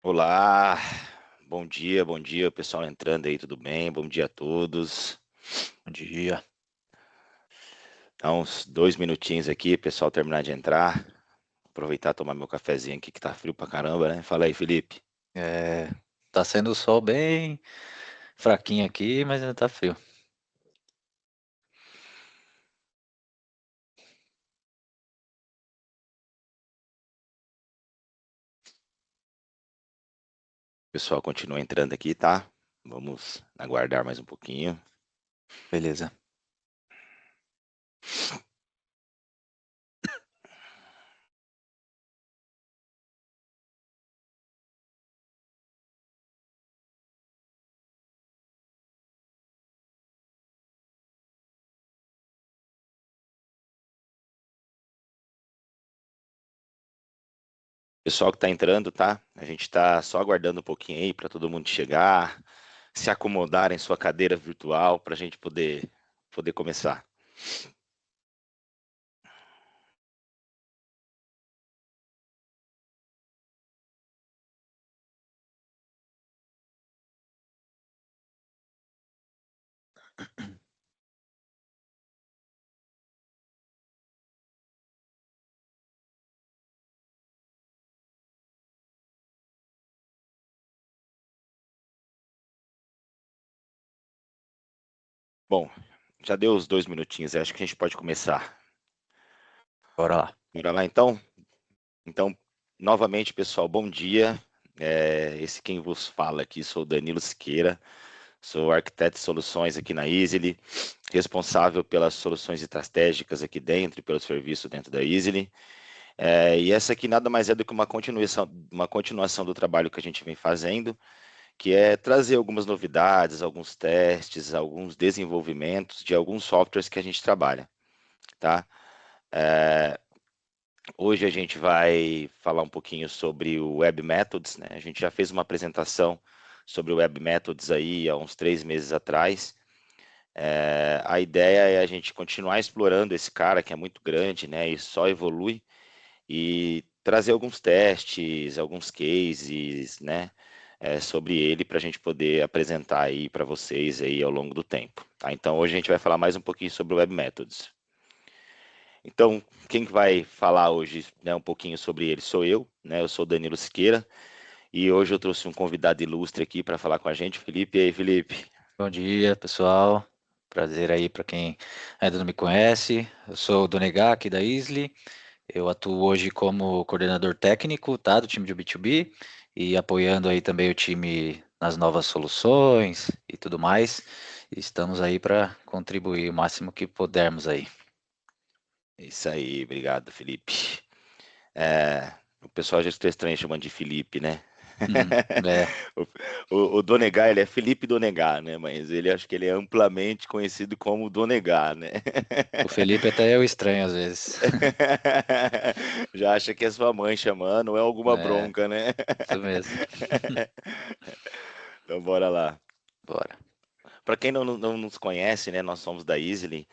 Olá, bom dia, o pessoal entrando aí, tudo bem? Bom dia a todos. Bom dia. Então, uns 2 minutinhos aqui, pessoal terminar de entrar. Aproveitar e tomar meu cafezinho aqui, que tá frio pra caramba, né? Fala aí, Felipe. É, tá sendo o sol bem fraquinho aqui, mas ainda tá frio. O pessoal continua entrando aqui, tá? Vamos aguardar mais um pouquinho. Beleza. Pessoal que tá entrando, tá? A gente tá só aguardando um pouquinho aí para todo mundo chegar, se acomodar em sua cadeira virtual para a gente poder começar. Bom, já deu os 2 minutinhos, acho que a gente pode começar. Bora lá. Bora lá então? Então, novamente, pessoal, bom dia. Esse quem vos fala aqui, sou Danilo Siqueira, sou arquiteto de soluções aqui na Easily, responsável pelas soluções estratégicas aqui dentro e pelos serviços dentro da Easily. E essa aqui nada mais é do que uma continuação do trabalho que a gente vem fazendo, que é trazer algumas novidades, alguns testes, alguns desenvolvimentos de alguns softwares que a gente trabalha, tá? Hoje a gente vai falar um pouquinho sobre o Web Methods, né? A gente já fez uma apresentação sobre o Web Methods aí há uns 3 meses atrás. A ideia é a gente continuar explorando esse cara que é muito grande, né? E só evolui e trazer alguns testes, alguns cases, né? Sobre ele para a gente poder apresentar aí para vocês aí ao longo do tempo. Tá? Então hoje a gente vai falar mais um pouquinho sobre o Web Methods. Então, quem que vai falar hoje, né, um pouquinho sobre ele sou eu, né? Eu sou Danilo Siqueira e hoje eu trouxe um convidado ilustre aqui para falar com a gente, Felipe. E aí, Felipe? Bom dia, pessoal. Prazer aí para quem ainda não me conhece. Eu sou o Donegá aqui da Isli. Eu atuo hoje como coordenador técnico, tá, do time de B2B e apoiando aí também o time nas novas soluções e tudo mais. E estamos aí para contribuir o máximo que pudermos aí. Isso aí, obrigado, Felipe. É, o pessoal já está estranho chamando de Felipe, né? Uhum, é. O Donegá, ele é Felipe Donegá, né? Mas ele acho que ele é amplamente conhecido como Donegá, né? O Felipe até eu estranho às vezes. Já acha que é sua mãe chamando, ou é alguma É, bronca, né? isso mesmo. Então bora lá. Bora. Para quem não nos conhece, né, nós somos da Easily,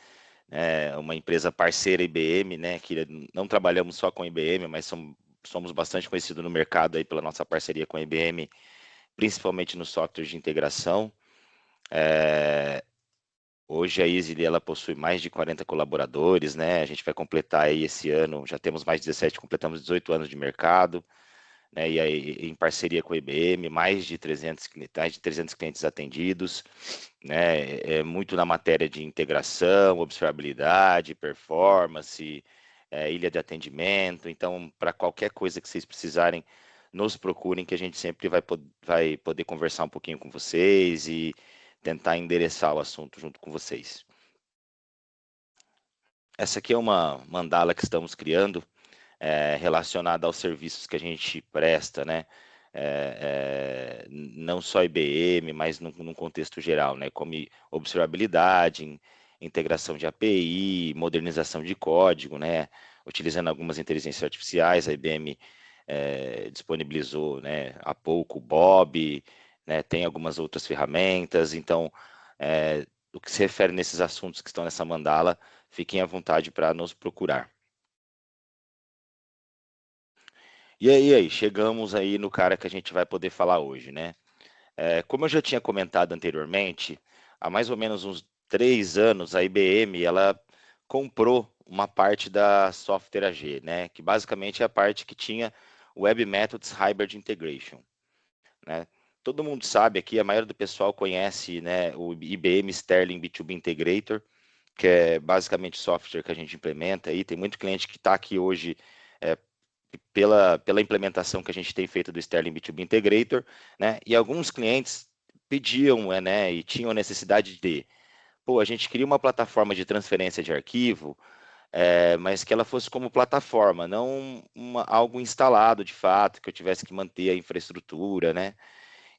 né, uma empresa parceira IBM, né, que não trabalhamos só com IBM, mas somos bastante conhecidos no mercado aí pela nossa parceria com a IBM, principalmente no software de integração. É, Hoje a Easily ela possui mais de 40 colaboradores, né? A gente vai completar aí esse ano, já temos mais de 17, completamos 18 anos de mercado, né? E aí em parceria com a IBM, mais de 300 clientes atendidos, né? Muito na matéria de integração, observabilidade, performance, ilha de atendimento. Então, para qualquer coisa que vocês precisarem, nos procurem que a gente sempre vai poder conversar um pouquinho com vocês e tentar endereçar o assunto junto com vocês. Essa aqui é uma mandala que estamos criando relacionada aos serviços que a gente presta, né? Não só IBM, mas num contexto geral, né? Como observabilidade, integração de API, modernização de código, né? Utilizando algumas inteligências artificiais, a IBM disponibilizou, né, há pouco o Bob, né? Tem algumas outras ferramentas, então o que se refere nesses assuntos que estão nessa mandala, fiquem à vontade para nos procurar. E aí, chegamos aí no cara que a gente vai poder falar hoje, né? Como eu já tinha comentado anteriormente, há mais ou menos uns 3 anos, a IBM ela comprou uma parte da Software AG, né? Que basicamente é a parte que tinha Web Methods Hybrid Integration, né? Todo mundo sabe aqui, a maioria do pessoal conhece, né, o IBM Sterling B2B Integrator, que é basicamente software que a gente implementa aí. Tem muito cliente que está aqui hoje é, pela implementação que a gente tem feito do Sterling B2B Integrator, né? E alguns clientes pediam, né, e tinham a necessidade de, pô, a gente queria uma plataforma de transferência de arquivo, mas que ela fosse como plataforma, não algo instalado de fato, que eu tivesse que manter a infraestrutura, né?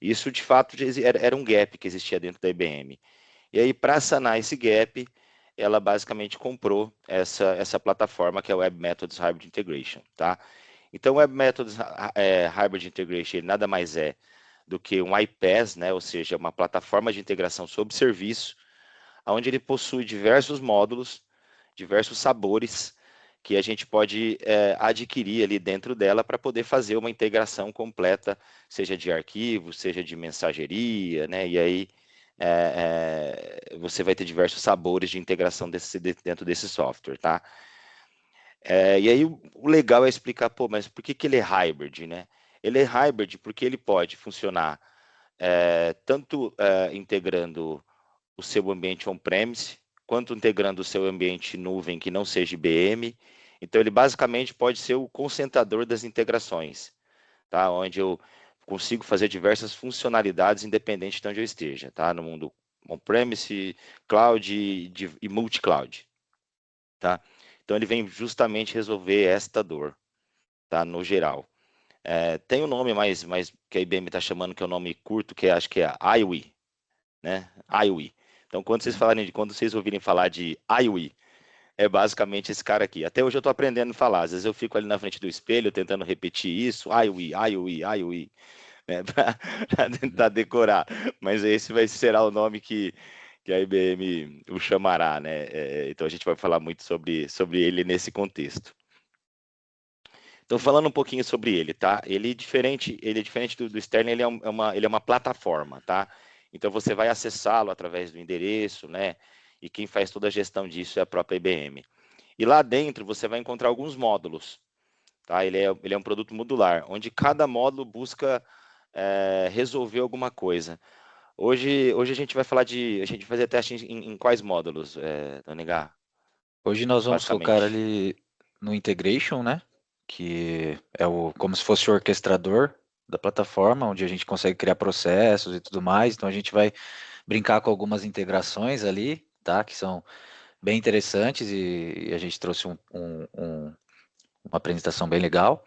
Isso de fato era um gap que existia dentro da IBM. E aí, para sanar esse gap, ela basicamente comprou essa plataforma que é o Web Methods Hybrid Integration, tá? Então, o Web Methods Hybrid Integration ele nada mais é do que um iPaaS, né? Ou seja, uma plataforma de integração sob serviço, onde ele possui diversos módulos, diversos sabores que a gente pode adquirir ali dentro dela para poder fazer uma integração completa, seja de arquivo, seja de mensageria, né? E aí você vai ter diversos sabores de integração dentro desse software, tá? E aí o legal é explicar, pô, mas por que ele é hybrid, né? Ele é hybrid porque ele pode funcionar tanto integrando o seu ambiente on-premise, quanto integrando o seu ambiente nuvem que não seja IBM. Então, ele basicamente pode ser o concentrador das integrações, tá? Onde eu consigo fazer diversas funcionalidades independente de onde eu esteja, tá? No mundo on-premise, cloud e multi-cloud, tá? Então, ele vem justamente resolver esta dor, tá? No geral. Tem um nome mais que a IBM está chamando, que é o um nome curto, que acho que é IWI, né? IWI. Então, quando vocês ouvirem falar de IWI, é basicamente esse cara aqui. Até hoje eu estou aprendendo a falar. Às vezes eu fico ali na frente do espelho tentando repetir isso, IWI, IWI, IWI, né? Para Uhum. tentar decorar. Mas esse será o nome que a IBM o chamará, né? Então a gente vai falar muito sobre ele nesse contexto. Então, falando um pouquinho sobre ele, tá? Ele é diferente do Sterling, ele é uma plataforma, tá? Então, você vai acessá-lo através do endereço, né? E quem faz toda a gestão disso é a própria IBM. E lá dentro você vai encontrar alguns módulos, tá? Ele é um produto modular, onde cada módulo busca resolver alguma coisa. Hoje a gente vai falar a gente vai fazer teste em quais módulos, Donigar, Hoje nós vamos focar basicamente? ali no integration, né? Que é como se fosse o orquestrador da plataforma, onde a gente consegue criar processos e tudo mais. Então a gente vai brincar com algumas integrações ali, tá? Que são bem interessantes e a gente trouxe uma apresentação bem legal.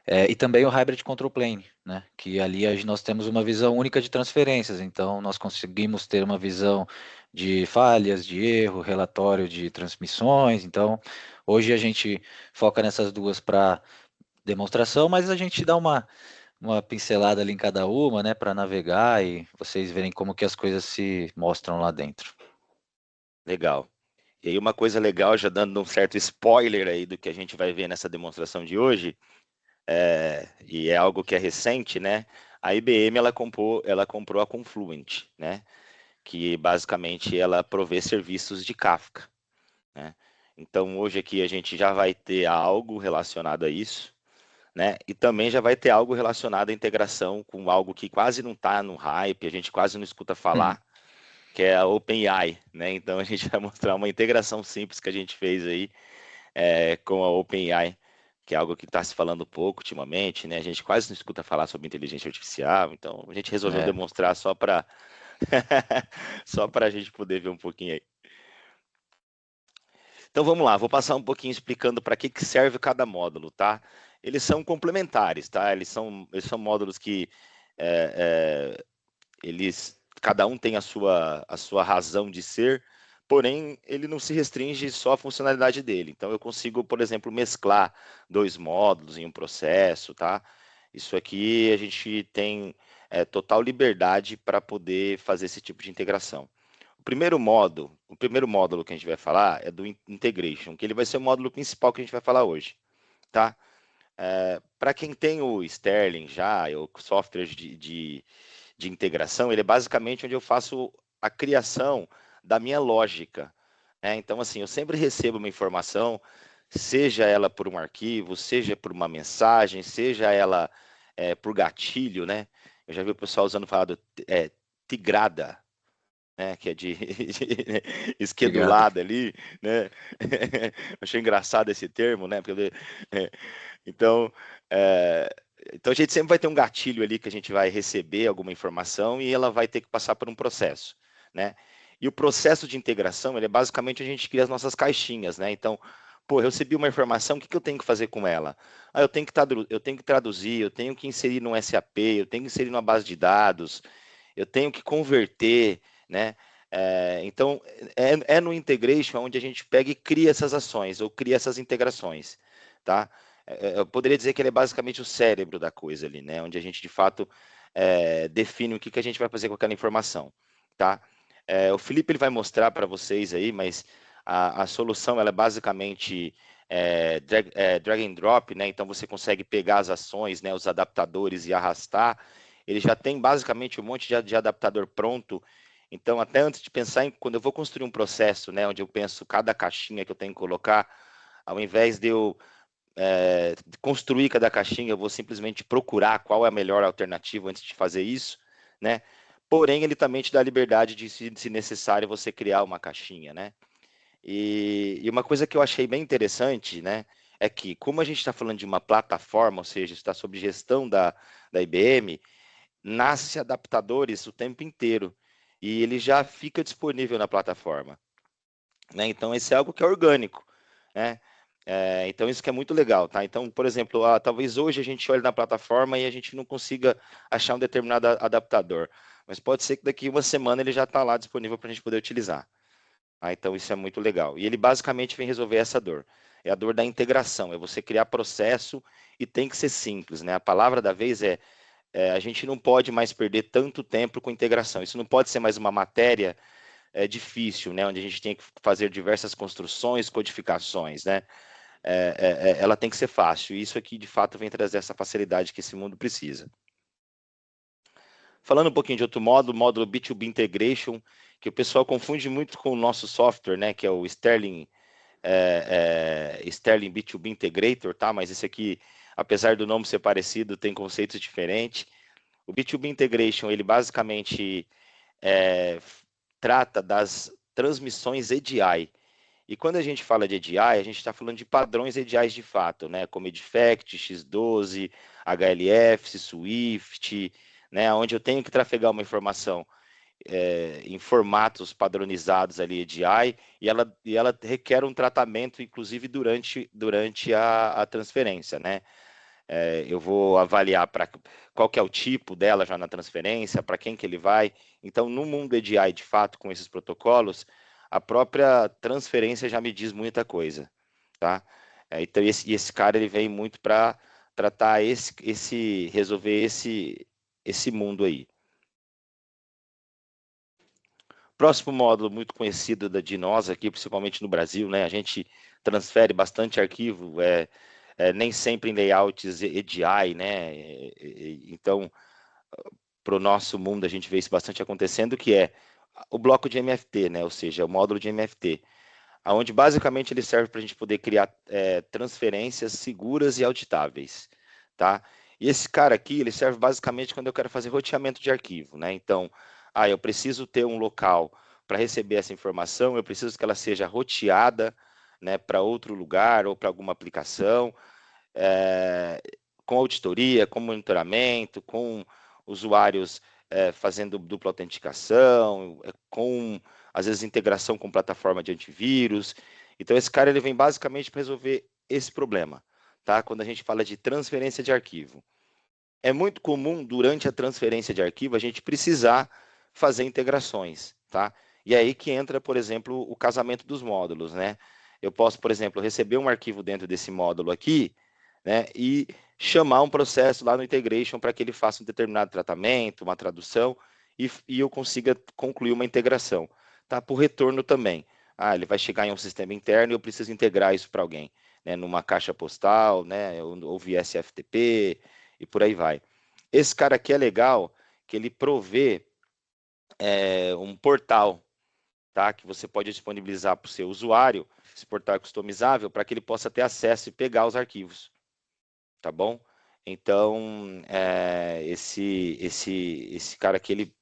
E também o Hybrid Control Plane, né? Que ali nós temos uma visão única de transferências, então nós conseguimos ter uma visão de falhas, de erro, relatório de transmissões. Então, hoje a gente foca nessas duas para demonstração, mas a gente dá uma pincelada ali em cada uma, né? Para navegar e vocês verem como que as coisas se mostram lá dentro. Legal. E aí uma coisa legal, já dando um certo spoiler aí do que a gente vai ver nessa demonstração de hoje, e é algo que é recente, né? A IBM ela comprou a Confluent, né? Que basicamente ela provê serviços de Kafka, né? Então hoje aqui a gente já vai ter algo relacionado a isso, né? E também já vai ter algo relacionado à integração com algo que quase não está no hype, a gente quase não escuta Uhum. falar, que é a OpenAI, né? Então a gente vai mostrar uma integração simples que a gente fez aí com a OpenAI, que é algo que está se falando pouco ultimamente, né? A gente quase não escuta falar sobre inteligência artificial, então a gente resolveu É. demonstrar só para só para a gente poder ver um pouquinho aí. Então vamos lá, vou passar um pouquinho explicando para que serve cada módulo, tá? Eles são complementares, tá? Eles são módulos que cada um tem a sua razão de ser, porém ele não se restringe só à funcionalidade dele. Então eu consigo, por exemplo, mesclar dois módulos em um processo, tá? Isso aqui a gente tem total liberdade para poder fazer esse tipo de integração. O primeiro módulo que a gente vai falar é do Integration, que ele vai ser o módulo principal que a gente vai falar hoje, tá? Para quem tem o Sterling já, o software de integração, ele é basicamente onde eu faço a criação da minha lógica. Né? Então, assim, eu sempre recebo uma informação, seja ela por um arquivo, seja por uma mensagem, seja ela por gatilho, né? Eu já vi o pessoal usando falado tigrada, né? Que é de Obrigado. esquedulada ali, né? Achei engraçado esse termo, né? Porque, é, então, é, então a gente sempre vai ter um gatilho ali que a gente vai receber alguma informação e ela vai ter que passar por um processo, né? E o processo de integração, ele é basicamente a gente cria as nossas caixinhas, né? Então, pô, eu recebi uma informação, o que eu tenho que fazer com ela? Ah, eu tenho que traduzir, eu tenho que inserir no SAP, eu tenho que inserir numa base de dados, eu tenho que converter, né? Então, é no integration onde a gente pega e cria essas ações, ou cria essas integrações, tá? Eu poderia dizer que ele é basicamente o cérebro da coisa ali, né? Onde a gente, de fato, define o que a gente vai fazer com aquela informação, tá? O Felipe ele vai mostrar para vocês aí, mas a solução ela é basicamente drag and drop, né? Então você consegue pegar as ações, né, os adaptadores e arrastar. Ele já tem basicamente um monte de adaptador pronto. Então, até antes de pensar em quando eu vou construir um processo, né, onde eu penso cada caixinha que eu tenho que colocar, ao invés de eu construir cada caixinha, eu vou simplesmente procurar qual é a melhor alternativa antes de fazer isso, né? Porém, ele também te dá a liberdade de, se necessário, você criar uma caixinha, né? E uma coisa que eu achei bem interessante, né, é que como a gente está falando de uma plataforma, ou seja, está sob gestão da IBM, nasce adaptadores o tempo inteiro e ele já fica disponível na plataforma, né? Então, esse é algo que é orgânico, né? Então, isso que é muito legal, tá? Então, por exemplo, talvez hoje a gente olhe na plataforma e a gente não consiga achar um determinado adaptador, mas pode ser que daqui uma semana ele já está lá disponível para a gente poder utilizar. Então, isso é muito legal. E ele basicamente vem resolver essa dor. É a dor da integração, é você criar processo e tem que ser simples, né? A palavra da vez a gente não pode mais perder tanto tempo com integração. Isso não pode ser mais uma matéria difícil, né? Onde a gente tem que fazer diversas construções, codificações, né? Ela tem que ser fácil. E isso aqui, de fato, vem trazer essa facilidade que esse mundo precisa. Falando um pouquinho de outro módulo, o módulo B2B Integration, que o pessoal confunde muito com o nosso software, né? Que é o Sterling, Sterling B2B Integrator, tá? Mas esse aqui, apesar do nome ser parecido, tem conceitos diferentes. O B2B Integration, ele basicamente trata das transmissões EDI. E quando a gente fala de EDI, a gente está falando de padrões EDIs de fato, né? Como EDIFACT, X12, HLF, Swift, né? Onde eu tenho que trafegar uma informação em formatos padronizados ali EDI e ela requer um tratamento, inclusive durante a transferência, né? Eu vou avaliar qual que é o tipo dela já na transferência, para quem que ele vai. Então, no mundo EDI, de fato, com esses protocolos, a própria transferência já me diz muita coisa, tá? Então, esse cara ele vem muito para tratar resolver esse mundo aí. Próximo módulo muito conhecido de nós aqui, principalmente no Brasil, né? A gente transfere bastante arquivo, nem sempre em layouts EDI, né? Então, para o nosso mundo, a gente vê isso bastante acontecendo, que é o bloco de MFT, né? Ou seja, o módulo de MFT, onde basicamente ele serve para a gente poder criar transferências seguras e auditáveis, tá? E esse cara aqui, ele serve basicamente quando eu quero fazer roteamento de arquivo, né? Então, eu preciso ter um local para receber essa informação, eu preciso que ela seja roteada, né, para outro lugar ou para alguma aplicação, com auditoria, com monitoramento, com usuários fazendo dupla autenticação, com, às vezes, integração com plataforma de antivírus. Então, esse cara ele vem basicamente para resolver esse problema, tá? Quando a gente fala de transferência de arquivo. É muito comum, durante a transferência de arquivo, a gente precisar fazer integrações, tá? E aí que entra, por exemplo, o casamento dos módulos, né? Eu posso, por exemplo, receber um arquivo dentro desse módulo aqui, né? E chamar um processo lá no integration para que ele faça um determinado tratamento, uma tradução, e eu consiga concluir uma integração, tá? Por retorno também. Ele vai chegar em um sistema interno e eu preciso integrar isso para alguém. né, numa caixa postal, né, ou via SFTP e por aí vai. Esse cara aqui é legal, que ele provê um portal, tá, que você pode disponibilizar para o seu usuário, esse portal é customizável, para que ele possa ter acesso e pegar os arquivos, tá bom? Então, esse cara aqui,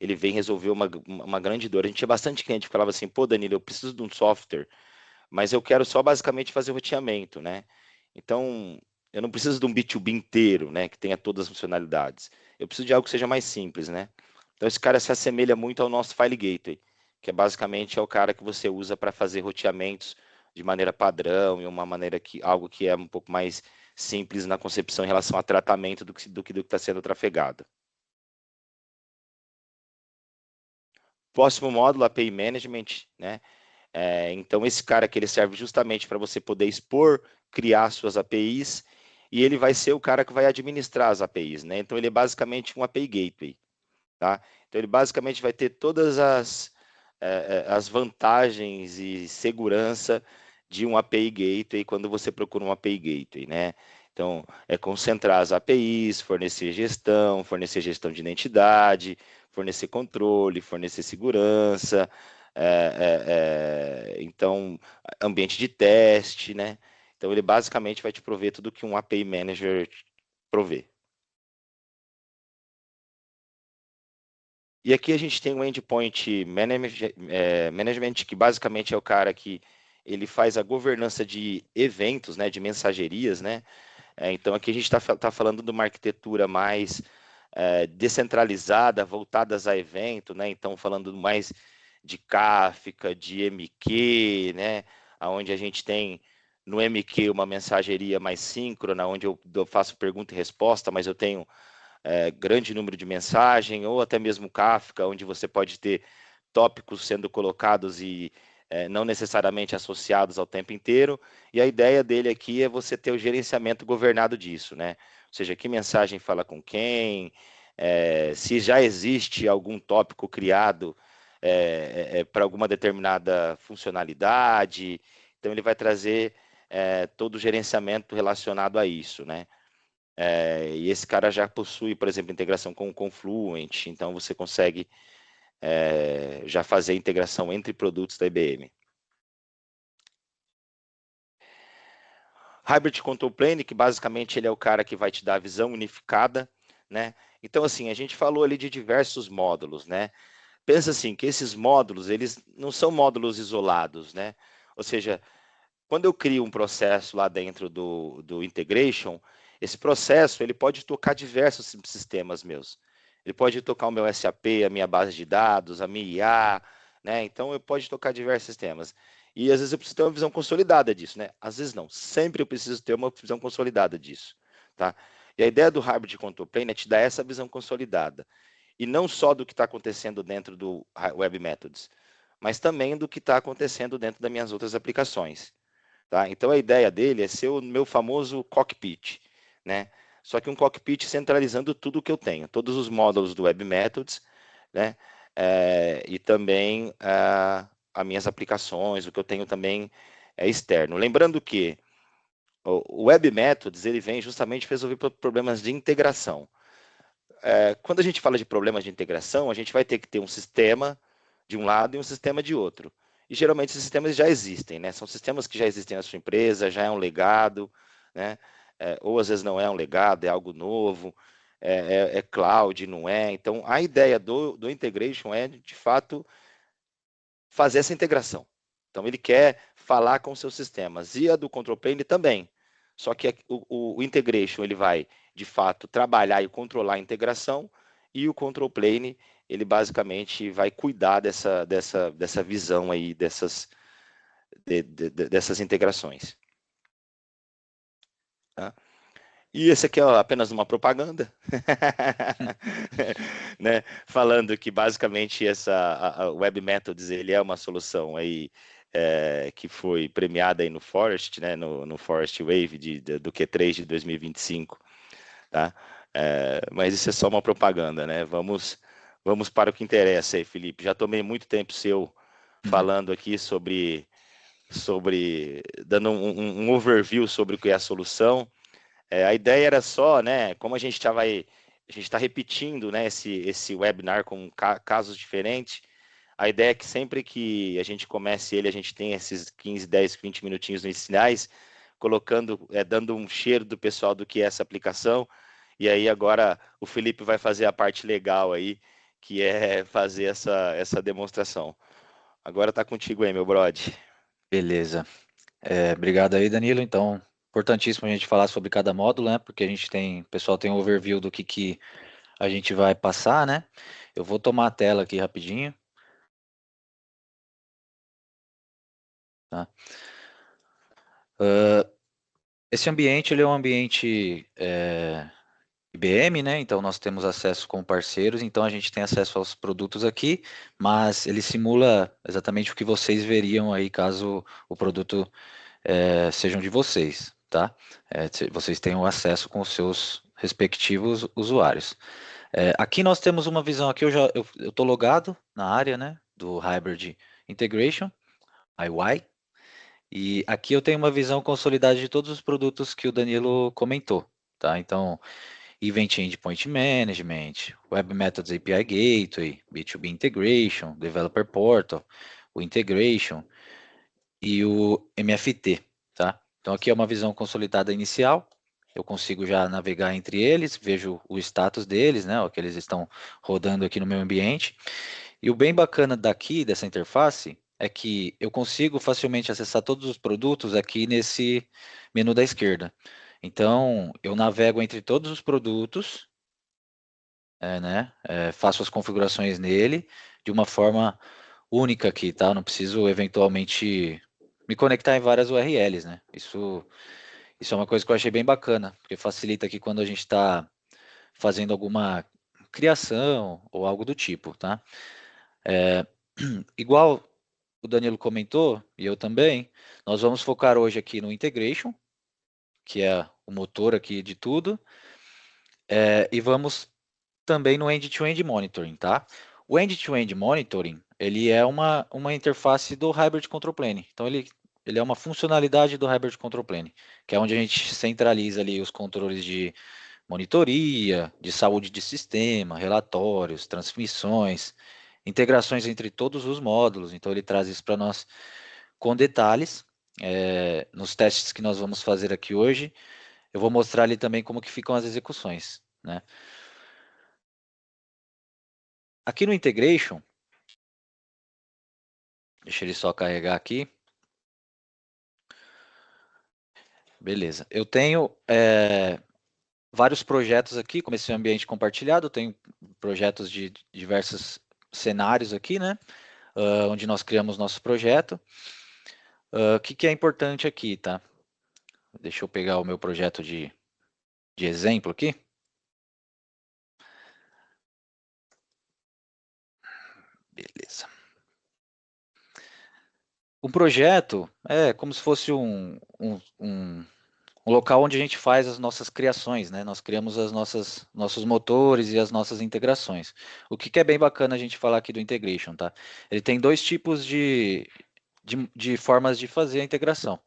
ele vem resolver uma grande dor. A gente tinha bastante cliente que falava assim, pô, Danilo, eu preciso de um software, mas eu quero só basicamente fazer o roteamento, né? Então, eu não preciso de um B2B inteiro, né, que tenha todas as funcionalidades. Eu preciso de algo que seja mais simples, né? Então, esse cara se assemelha muito ao nosso File Gateway, que é basicamente o cara que você usa para fazer roteamentos de maneira padrão e uma maneira algo que é um pouco mais simples na concepção em relação a tratamento do que está sendo trafegado. Próximo módulo, API Management, né? Então, esse cara aqui, ele serve justamente para você poder expor, criar suas APIs, e ele vai ser o cara que vai administrar as APIs, né? Então, ele é basicamente um API Gateway, tá? Então, ele basicamente vai ter todas as vantagens e segurança de um API Gateway quando você procura um API Gateway, né? Então, é concentrar as APIs, fornecer gestão de identidade, fornecer controle, fornecer segurança, então, ambiente de teste, né? Então, ele basicamente vai te prover tudo que um API Manager provê. E aqui a gente tem um Endpoint Management, que basicamente é o cara que ele faz a governança de eventos, né, de mensagerias, né? Então aqui a gente está falando de uma arquitetura mais descentralizada, voltadas a evento, né? Então falando mais de Kafka, de MQ, né? Onde a gente tem no MQ uma mensageria mais síncrona, onde eu faço pergunta e resposta, mas eu tenho grande número de mensagem, ou até mesmo Kafka, onde você pode ter tópicos sendo colocados e não necessariamente associados ao tempo inteiro. E a ideia dele aqui é você ter o gerenciamento governado disso, né? Ou seja, que mensagem fala com quem, se já existe algum tópico criado para alguma determinada funcionalidade. Então, ele vai trazer todo o gerenciamento relacionado a isso, né? E esse cara já possui, por exemplo, integração com o Confluent, então você consegue já fazer a integração entre produtos da IBM. Hybrid Control Plane, que basicamente ele é o cara que vai te dar a visão unificada, né? Então, assim, a gente falou ali de diversos módulos, né? Pensa assim, que esses módulos, eles não são módulos isolados, né? Ou seja, quando eu crio um processo lá dentro do integration, esse processo ele pode tocar diversos sistemas meus. Ele pode tocar o meu SAP, a minha base de dados, a minha IA, né? Então eu pode tocar diversos sistemas. E às vezes eu preciso ter uma visão consolidada disso, né? Às vezes não, sempre eu preciso ter uma visão consolidada disso, tá? E a ideia do Hybrid Control Plane é te dar essa visão consolidada. E não só do que está acontecendo dentro do Web Methods, mas também do que está acontecendo dentro das minhas outras aplicações. Tá? Então a ideia dele é ser o meu famoso cockpit, né? Só que um cockpit centralizando tudo que eu tenho, todos os módulos do Web Methods, né? E também as minhas aplicações, o que eu tenho também é externo. Lembrando que o Web Methods ele vem justamente para resolver problemas de integração. Quando a gente fala de problemas de integração, a gente vai ter que ter um sistema de um lado e um sistema de outro. E geralmente esses sistemas já existem, né? São sistemas que já existem na sua empresa, já é um legado, né? Ou às vezes não é um legado, é algo novo, é cloud, não é. Então a ideia do integration é, de fato, fazer essa integração. Então ele quer falar com seus sistemas. E a do Control Plane também. Só que o integration ele vai, de fato, trabalhar e controlar a integração, e o Control Plane ele basicamente vai cuidar dessa visão aí, dessas integrações. Tá? E esse aqui é apenas uma propaganda, né? Falando que basicamente a Web Methods ele é uma solução aí que foi premiada aí no Forest, né? No Forest Wave do Q3 de 2025, tá? Mas isso é só uma propaganda, né? Vamos para o que interessa aí, Felipe. Já tomei muito tempo seu falando aqui sobre dando um overview sobre o que é a solução. A ideia era só, né, como a gente está repetindo, né, esse webinar com casos diferentes, a ideia é que sempre que a gente comece ele, a gente tem esses 15, 10, 20 minutinhos iniciais, dando um cheiro do pessoal do que é essa aplicação, e aí agora o Felipe vai fazer a parte legal aí, que é fazer essa demonstração. Agora tá contigo aí, meu brother. Beleza. Obrigado aí, Danilo. Então, importantíssimo a gente falar sobre cada módulo, né? Porque o pessoal tem um overview do que a gente vai passar, né? Eu vou tomar a tela aqui rapidinho, tá? Esse ambiente, ele é um ambiente IBM, né? Então, nós temos acesso com parceiros, então a gente tem acesso aos produtos aqui, mas ele simula exatamente o que vocês veriam aí caso o produto sejam de vocês, tá? Vocês tenham acesso com os seus respectivos usuários. Aqui nós temos uma visão, aqui eu estou logado na área, né, do Hybrid Integration, IY, e aqui eu tenho uma visão consolidada de todos os produtos que o Danilo comentou, tá? Então, Event Endpoint Management, Web Methods API Gateway, B2B Integration, Developer Portal, o Integration e o MFT, tá? Então aqui é uma visão consolidada inicial, eu consigo já navegar entre eles, vejo o status deles, né, o que eles estão rodando aqui no meu ambiente. E o bem bacana daqui, dessa interface, é que eu consigo facilmente acessar todos os produtos aqui nesse menu da esquerda. Então, eu navego entre todos os produtos, né, faço as configurações nele de uma forma única aqui, tá? Eu não preciso eventualmente me conectar em várias URLs, né? Isso é uma coisa que eu achei bem bacana, porque facilita aqui quando a gente está fazendo alguma criação ou algo do tipo, tá? Igual o Danilo comentou, e eu também, nós vamos focar hoje aqui no integration, que é o motor aqui de tudo, e vamos também no end-to-end monitoring, tá? O end-to-end monitoring, ele é uma interface do Hybrid Control Plane. Então, ele é uma funcionalidade do Hybrid Control Plane, que é onde a gente centraliza ali os controles de monitoria, de saúde de sistema, relatórios, transmissões, integrações entre todos os módulos. Então, ele traz isso para nós com detalhes. Nos testes que nós vamos fazer aqui hoje, eu vou mostrar ali também como que ficam as execuções, né? Aqui no Integration, deixa ele só carregar aqui. Beleza. Eu tenho vários projetos aqui, como esse ambiente compartilhado, eu tenho projetos de diversos cenários aqui, né? Onde nós criamos nosso projeto. O que é importante aqui, tá? Deixa eu pegar o meu projeto de exemplo aqui. Beleza. Um projeto é como se fosse um local onde a gente faz as nossas criações, né? Nós criamos nossos motores e as nossas integrações. O que é bem bacana a gente falar aqui do integration, tá? Ele tem dois tipos de formas de fazer a integração,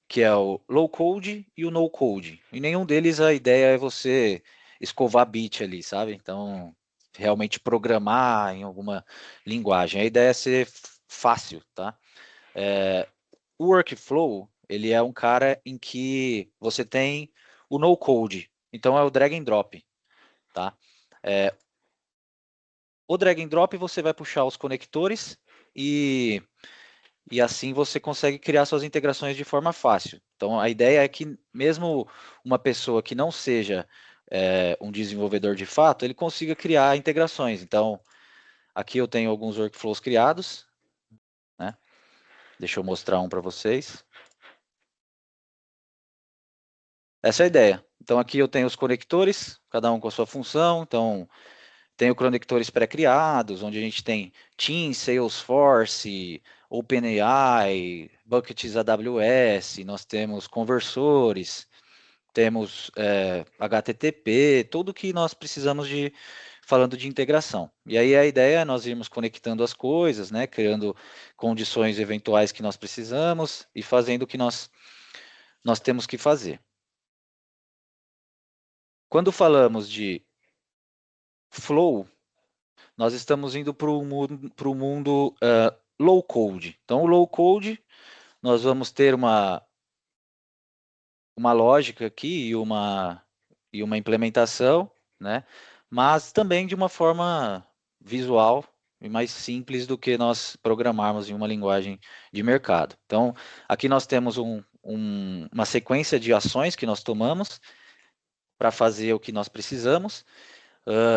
que é o low code e o no code. Em nenhum deles a ideia é você escovar bit ali, sabe? Então, realmente programar em alguma linguagem. A ideia é ser fácil, tá? O workflow, ele é um cara em que você tem o no code, então é o drag and drop, tá? O drag and drop você vai puxar os conectores e assim você consegue criar suas integrações de forma fácil. Então a ideia é que mesmo uma pessoa que não seja um desenvolvedor de fato, ele consiga criar integrações. Então aqui eu tenho alguns workflows criados, né? Deixa eu mostrar um para vocês. Essa é a ideia. Então aqui eu tenho os conectores, cada um com a sua função. Então tenho conectores pré-criados, onde a gente tem Teams, Salesforce, OpenAI, Buckets AWS, nós temos conversores, temos HTTP, tudo que nós precisamos falando de integração. E aí a ideia é nós irmos conectando as coisas, né, criando condições eventuais que nós precisamos e fazendo o que nós temos que fazer. Quando falamos de flow, nós estamos indo para o mundo low code. Então, o low code, nós vamos ter uma lógica aqui e uma implementação, né? Mas também de uma forma visual e mais simples do que nós programarmos em uma linguagem de mercado. Então, aqui nós temos uma sequência de ações que nós tomamos para fazer o que nós precisamos.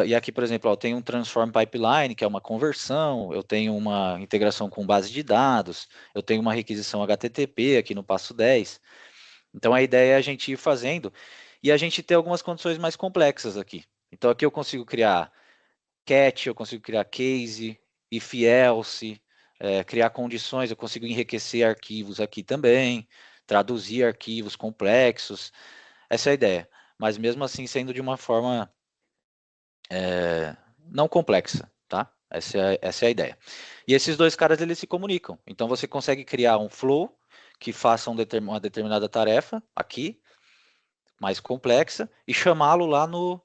E aqui, por exemplo, eu tenho um Transform Pipeline, que é uma conversão, eu tenho uma integração com base de dados, eu tenho uma requisição HTTP aqui no passo 10. Então, a ideia é a gente ir fazendo e a gente ter algumas condições mais complexas aqui. Então, aqui eu consigo criar catch, eu consigo criar case, if else, criar condições, eu consigo enriquecer arquivos aqui também, traduzir arquivos complexos. Essa é a ideia. Mas mesmo assim, sendo de uma forma não complexa, tá? Essa é a ideia. E esses dois caras, eles se comunicam. Então, você consegue criar um flow que faça uma determinada tarefa aqui, mais complexa, e chamá-lo lá no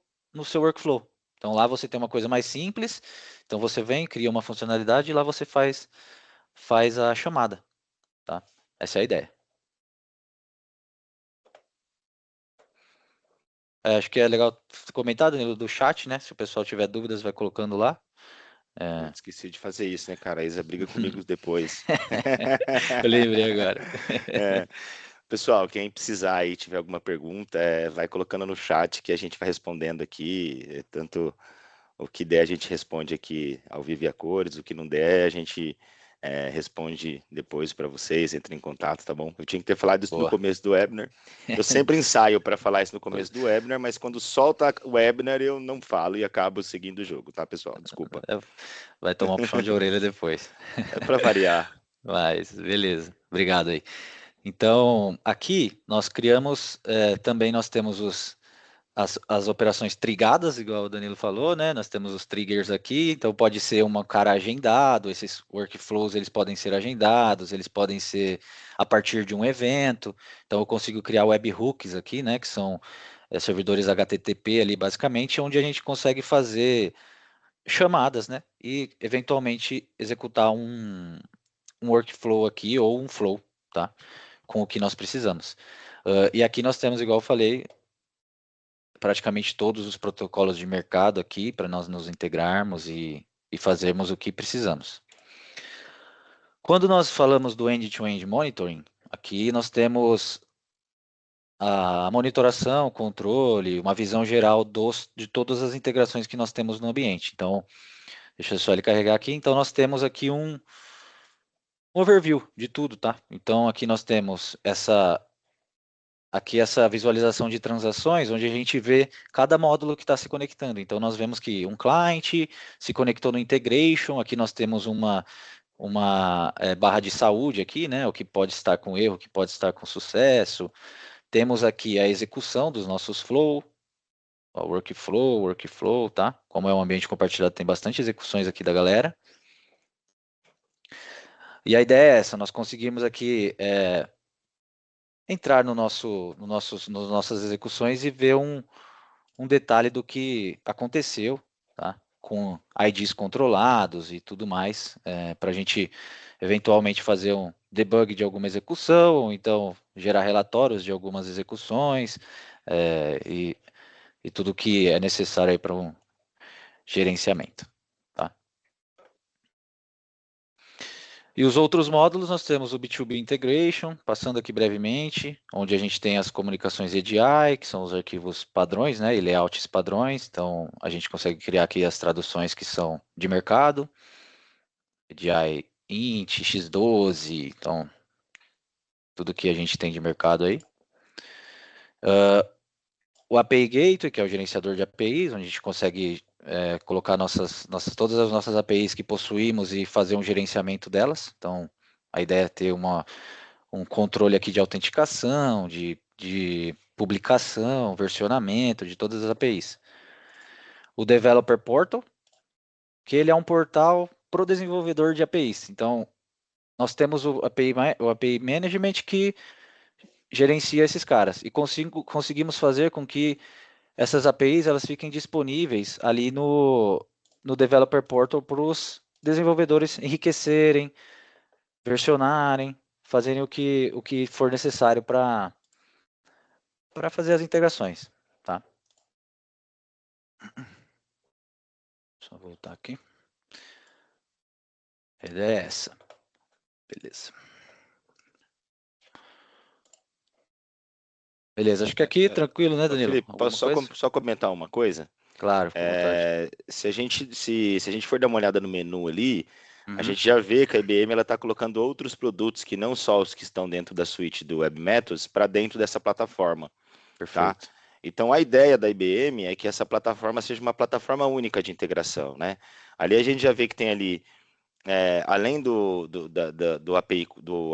seu workflow. Então, lá você tem uma coisa mais simples. Então, você vem, cria uma funcionalidade e lá você faz a chamada, tá? Essa é a ideia. Acho que é legal comentar, Danilo, do chat, né? Se o pessoal tiver dúvidas, vai colocando lá. Esqueci de fazer isso, né, cara? A Isa briga comigo depois. Eu lembrei agora. Pessoal, quem precisar aí, tiver alguma pergunta, vai colocando no chat que a gente vai respondendo aqui. Tanto o que der, a gente responde aqui ao vivo e a cores. O que não der, a gente responde depois para vocês, entra em contato, tá bom? Eu tinha que ter falado isso no começo do webinar. Eu sempre ensaio para falar isso no começo do webinar, mas quando solta o webinar eu não falo e acabo seguindo o jogo, tá, pessoal? Desculpa. Vai tomar um puxão de orelha depois. É para variar. Mas, beleza. Obrigado aí. Então, aqui nós criamos, também nós temos as operações trigadas, igual o Danilo falou, né? Nós temos os triggers aqui, então pode ser um cara agendado, esses workflows eles podem ser agendados, eles podem ser a partir de um evento. Então eu consigo criar webhooks aqui, né? Que são servidores HTTP ali, basicamente, onde a gente consegue fazer chamadas, né? E eventualmente executar um workflow aqui ou um flow, tá? Com o que nós precisamos. E aqui nós temos, igual eu falei, praticamente todos os protocolos de mercado aqui para nós nos integrarmos e fazermos o que precisamos. Quando nós falamos do end-to-end monitoring, aqui nós temos a monitoração, controle, uma visão geral de todas as integrações que nós temos no ambiente. Então, deixa eu só ele carregar aqui. Então, nós temos aqui um overview de tudo, tá? Então, aqui nós temos essa visualização de transações, onde a gente vê cada módulo que está se conectando. Então, nós vemos que um cliente se conectou no integration, aqui nós temos uma barra de saúde aqui, né? O que pode estar com erro, o que pode estar com sucesso. Temos aqui a execução dos nossos flow, workflow, tá? Como é um ambiente compartilhado, tem bastante execuções aqui da galera. E a ideia é essa, nós conseguimos aqui entrar nas nossas execuções e ver um detalhe do que aconteceu, tá? Com IDs controlados e tudo mais, para a gente eventualmente fazer um debug de alguma execução, ou então gerar relatórios de algumas execuções, e tudo que é necessário aí para um gerenciamento. Tá? E os outros módulos, nós temos o B2B Integration, passando aqui brevemente, onde a gente tem as comunicações EDI, que são os arquivos padrões, né, e layouts padrões, então a gente consegue criar aqui as traduções que são de mercado, EDI int, x12, então tudo que a gente tem de mercado aí. O API Gateway, que é o gerenciador de APIs, onde a gente consegue colocar todas as nossas APIs que possuímos e fazer um gerenciamento delas. Então, a ideia é ter um controle aqui de autenticação, de publicação, versionamento de todas as APIs. O Developer Portal, que ele é um portal para o desenvolvedor de APIs. Então, nós temos o API Management que gerencia esses caras e conseguimos fazer com que essas APIs elas fiquem disponíveis ali no Developer Portal para os desenvolvedores enriquecerem, versionarem, fazerem o que for necessário para fazer as integrações, tá? Só voltar aqui. A ideia é essa. Beleza. Beleza, acho que aqui tranquilo, né, Danilo? Felipe, Alguma posso coisa? só comentar uma coisa? Claro, fica à vontade. Se a gente for dar uma olhada no menu ali, a Uhum, gente já vê que a IBM ela está colocando outros produtos que não só os que estão dentro da suíte do Web Methods para dentro dessa plataforma, tá? perfeito. Então a ideia da IBM é que essa plataforma seja uma plataforma única de integração, né? Ali a gente já vê que tem ali, além do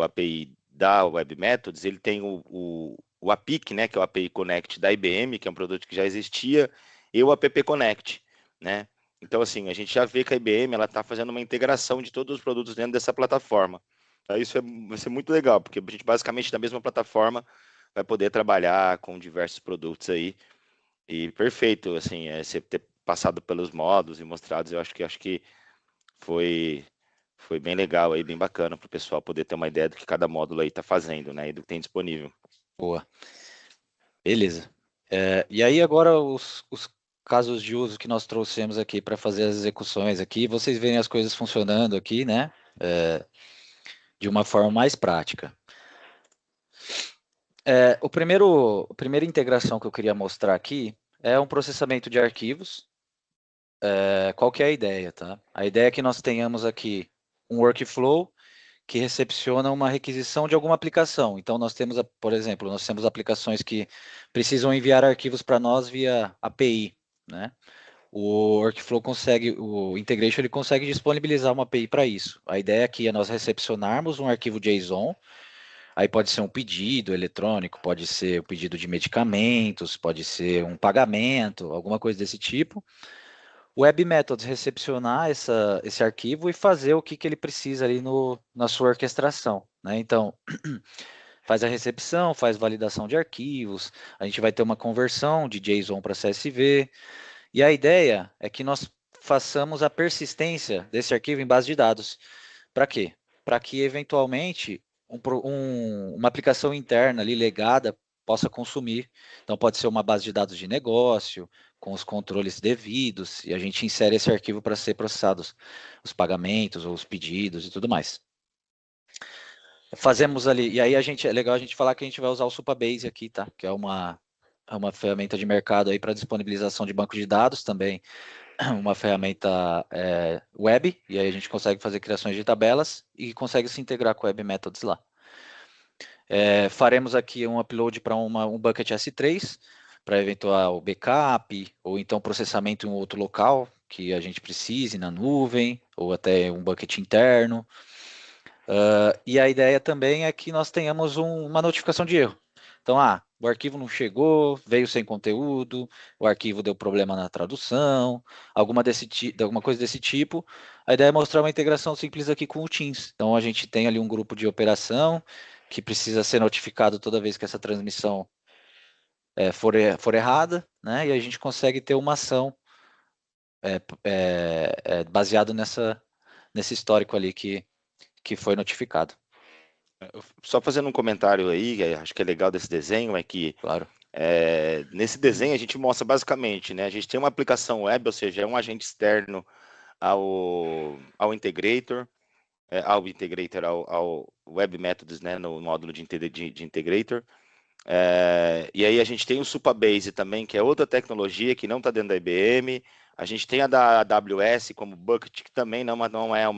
API da Web Methods, ele tem o APIC, né, que é o API Connect da IBM, que é um produto que já existia, e o App Connect, né? Então, assim, a gente já vê que a IBM ela está fazendo uma integração de todos os produtos dentro dessa plataforma. Então, isso vai ser muito legal, porque a gente basicamente na mesma plataforma vai poder trabalhar com diversos produtos aí. E perfeito, assim, você ter passado pelos módulos e mostrados, eu acho que foi foi bem legal aí, bem bacana para o pessoal poder ter uma ideia do que cada módulo aí está fazendo, né, e do que tem disponível. Boa. Beleza. E aí agora os casos de uso que nós trouxemos aqui para fazer as execuções aqui, vocês veem as coisas funcionando aqui, né? De uma forma mais prática. A primeira integração que eu queria mostrar aqui é um processamento de arquivos. Qual que é a ideia, tá? A ideia é que nós tenhamos aqui um workflow que recepciona uma requisição de alguma aplicação. Então, nós temos, por exemplo, nós temos aplicações que precisam enviar arquivos para nós via API, né? O workflow consegue, o integration ele consegue disponibilizar uma API para isso. A ideia aqui é nós recepcionarmos um arquivo JSON, aí pode ser um pedido eletrônico, pode ser um pedido de medicamentos, pode ser um pagamento, alguma coisa desse tipo. O Web Methods recepcionar esse arquivo e fazer o que ele precisa ali na sua orquestração, né? Então, faz a recepção, faz validação de arquivos, a gente vai ter uma conversão de JSON para CSV, e a ideia é que nós façamos a persistência desse arquivo em base de dados. Para quê? Para que, eventualmente, uma aplicação interna ali legada possa consumir. Então, pode ser uma base de dados de negócio, com os controles devidos, e a gente insere esse arquivo para ser processados os pagamentos, ou os pedidos e tudo mais. Fazemos ali, e aí é legal a gente falar que a gente vai usar o Supabase aqui, tá? Que é uma ferramenta de mercado aí para disponibilização de banco de dados também, uma ferramenta web, e aí a gente consegue fazer criações de tabelas e consegue se integrar com Web Methods lá. Faremos aqui um upload para um bucket S3, para eventual backup, ou então processamento em outro local que a gente precise, na nuvem, ou até um bucket interno. E a ideia também é que nós tenhamos uma notificação de erro. Então, o arquivo não chegou, veio sem conteúdo, o arquivo deu problema na tradução, alguma coisa desse tipo. A ideia é mostrar uma integração simples aqui com o Teams. Então, a gente tem ali um grupo de operação que precisa ser notificado toda vez que essa transmissão for errada, né? E a gente consegue ter uma ação baseado nesse histórico ali que foi notificado. Só fazendo um comentário aí, que acho que é legal desse desenho, é que Claro. nesse desenho a gente mostra basicamente, né? A gente tem uma aplicação web, ou seja, é um agente externo ao integrator, ao Web Methods, né? No módulo de integrator. E aí a gente tem o Supabase também, que é outra tecnologia que não está dentro da IBM. A gente tem a da AWS como Bucket, que também não é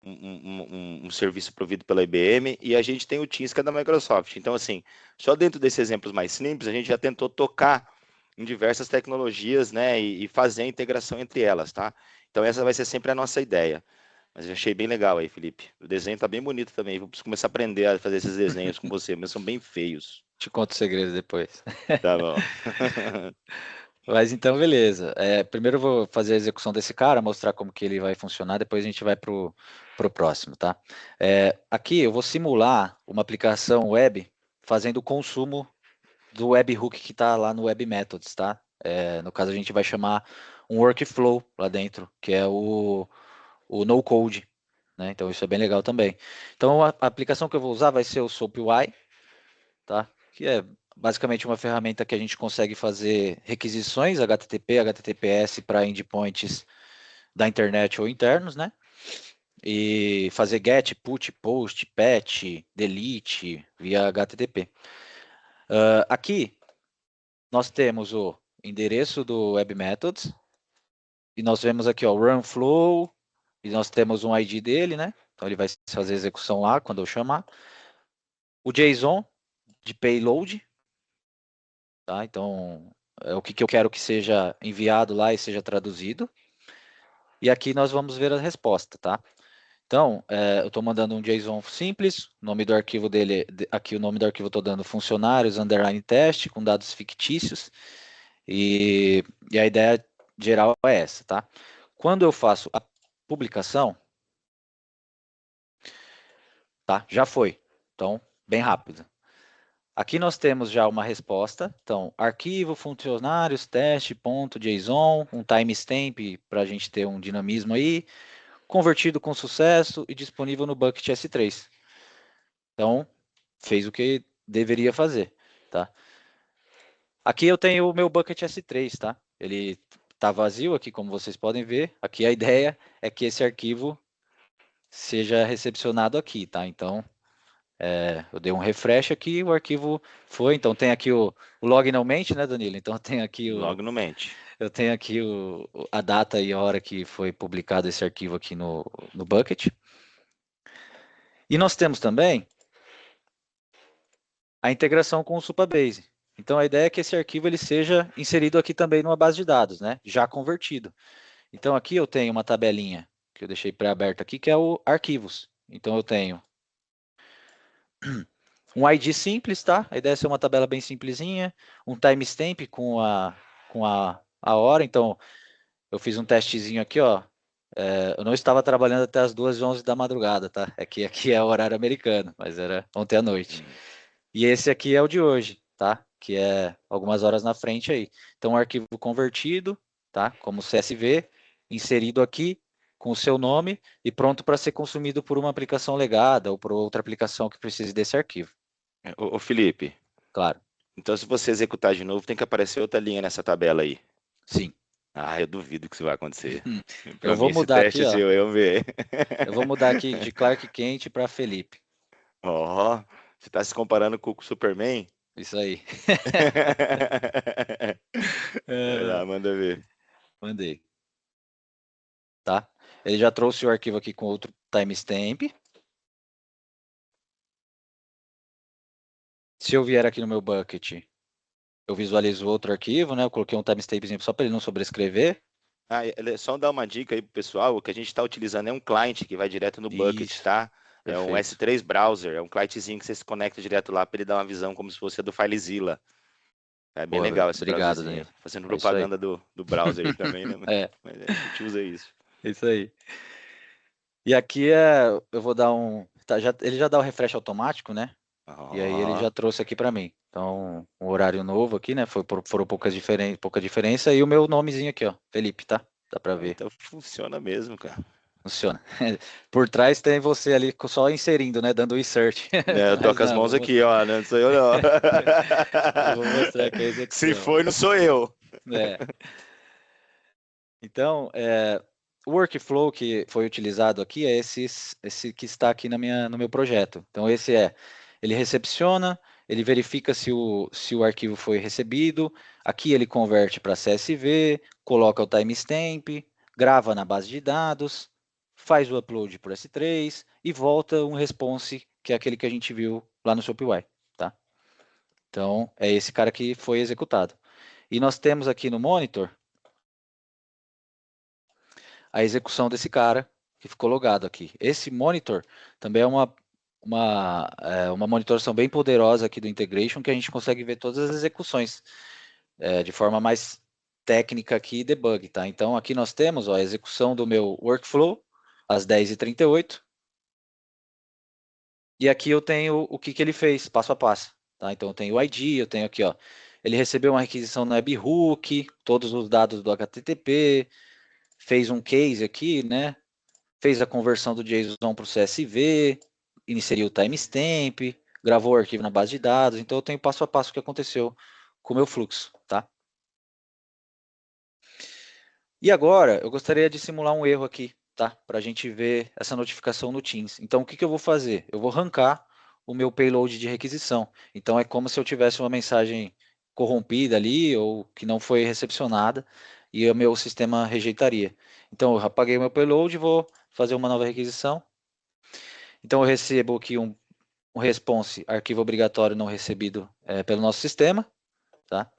um serviço provido pela IBM, e a gente tem o Teams, que é da Microsoft. Então, assim, só dentro desses exemplos mais simples, a gente já tentou tocar em diversas tecnologias, né, e fazer a integração entre elas, tá? Então, essa vai ser sempre a nossa ideia. Mas eu achei bem legal aí, Felipe. O desenho tá bem bonito também. Vou começar a aprender a fazer esses desenhos com você, mas são bem feios. Te conto o segredo depois. Tá bom. Mas então, beleza. Primeiro eu vou fazer a execução desse cara, mostrar como que ele vai funcionar, depois a gente vai para o próximo, tá? Aqui eu vou simular uma aplicação web fazendo o consumo do webhook que está lá no Web Methods, tá? No caso, a gente vai chamar um workflow lá dentro, que é o no-code, né? Então, isso é bem legal também. Então, a aplicação que eu vou usar vai ser o SoapUI, tá? Que é basicamente uma ferramenta que a gente consegue fazer requisições HTTP, HTTPS para endpoints da internet ou internos, né? E fazer get, put, post, patch, delete via HTTP. Aqui nós temos o endereço do Web Methods e nós vemos aqui o run flow e nós temos um ID dele, né? Então ele vai fazer a execução lá quando eu chamar. O JSON de payload, tá? Então é o que eu quero que seja enviado lá e seja traduzido. E aqui nós vamos ver a resposta, tá? Então, eu estou mandando um JSON simples, o nome do arquivo dele, aqui o nome do arquivo eu estou dando funcionários, underline teste, com dados fictícios, e a ideia geral é essa, tá? Quando eu faço a publicação, tá? Já foi, então, bem rápido. Aqui nós temos já uma resposta, então, arquivo, funcionários, teste.json, um timestamp para a gente ter um dinamismo aí, convertido com sucesso e disponível no bucket S3. Então, fez o que deveria fazer, tá? Aqui eu tenho o meu bucket S3, tá? Ele está vazio aqui, como vocês podem ver. Aqui a ideia é que esse arquivo seja recepcionado aqui, tá? Então, eu dei um refresh aqui, o arquivo foi. Então, tem aqui o log não mente, né, Danilo? Então, tem aqui Logo no mente. eu tenho aqui a data e a hora que foi publicado esse arquivo aqui no bucket. E nós temos também a integração com o Supabase. Então, a ideia é que esse arquivo ele seja inserido aqui também numa base de dados, né? Já convertido. Então, aqui eu tenho uma tabelinha que eu deixei pré-aberta aqui, que é o arquivos. Então, eu tenho um ID simples, tá? A ideia é ser uma tabela bem simplesinha, um timestamp com a hora. Então, eu fiz um testezinho aqui, ó. Eu não estava trabalhando até as 2h11 da madrugada, tá? É que aqui é o horário americano, mas era ontem à noite. E esse aqui é o de hoje, tá? Que é algumas horas na frente aí. Então, um arquivo convertido, tá? Como CSV, inserido aqui com o seu nome e pronto para ser consumido por uma aplicação legada ou por outra aplicação que precise desse arquivo. Ô, Felipe, Claro, então se você executar de novo, tem que aparecer outra linha nessa tabela aí. sim. Ah, eu duvido que isso vai acontecer. Eu Para vou mim, esse mudar aqui, teste é ó. seu, eu ver. Eu vou mudar aqui de Clark Kent para Felipe. Ó, você está se comparando com o Superman? Isso aí. Vai É, lá, manda ver. mandei, tá? Ele já trouxe o arquivo aqui com outro timestamp. Se eu vier aqui no meu bucket, eu visualizo outro arquivo, né? Eu coloquei um timestampzinho só para ele não sobrescrever. Ah, só dar uma dica aí pro pessoal, o que a gente está utilizando é um client que vai direto no bucket, Isso, tá? É um perfeito. S3 Browser, é um clientzinho que você se conecta direto lá para ele dar uma visão como se fosse a do FileZilla. É bem Pô, legal esse obrigado, browserzinho aí. Danilo. Fazendo É isso aí. propaganda do browser aí também, né? É, Mas a gente usa isso. isso aí. E aqui eu vou dar um. Tá, ele já dá o refresh automático, né? E aí ele Ó, já trouxe aqui para mim. Então, um horário novo aqui, né? Foram pouca diferença. E o meu nomezinho aqui, ó. Felipe, tá? Dá para ver. então funciona mesmo, cara. Funciona. Por trás tem você ali só inserindo, né? Dando o insert. Né, eu tô Mas com as não, mãos aqui, ó, não sou eu não. eu vou mostrar aqui a Se execução. foi, não sou eu. É. Então, o workflow que foi utilizado aqui é esse que está aqui no meu projeto. Então, ele recepciona, ele verifica se o arquivo foi recebido, aqui ele converte para CSV, coloca o timestamp, grava na base de dados, faz o upload por S3 e volta um response, que é aquele que a gente viu lá no SoapUI, tá? Então, é esse cara que foi executado. E nós temos aqui no monitor a execução desse cara que ficou logado aqui. Esse monitor também é uma monitoração bem poderosa aqui do integration, que a gente consegue ver todas as execuções de forma mais técnica aqui e debug, tá? Então aqui nós temos ó, a execução do meu workflow às 10h38, e aqui eu tenho o que ele fez, passo a passo, tá? Então eu tenho o ID, eu tenho aqui, ó, ele recebeu uma requisição no webhook, todos os dados do HTTP, fez um case aqui, né? Fez a conversão do JSON para o CSV, inseriu o timestamp, gravou o arquivo na base de dados. Então eu tenho passo a passo o que aconteceu com o meu fluxo, tá? E agora eu gostaria de simular um erro aqui, tá? Para a gente ver essa notificação no Teams. Então o que eu vou fazer? Eu vou arrancar o meu payload de requisição. Então é como se eu tivesse uma mensagem corrompida ali ou que não foi recepcionada e o meu sistema rejeitaria. Então eu apaguei o meu payload e vou fazer uma nova requisição. Então eu recebo aqui um response, arquivo obrigatório não recebido pelo nosso sistema, tá?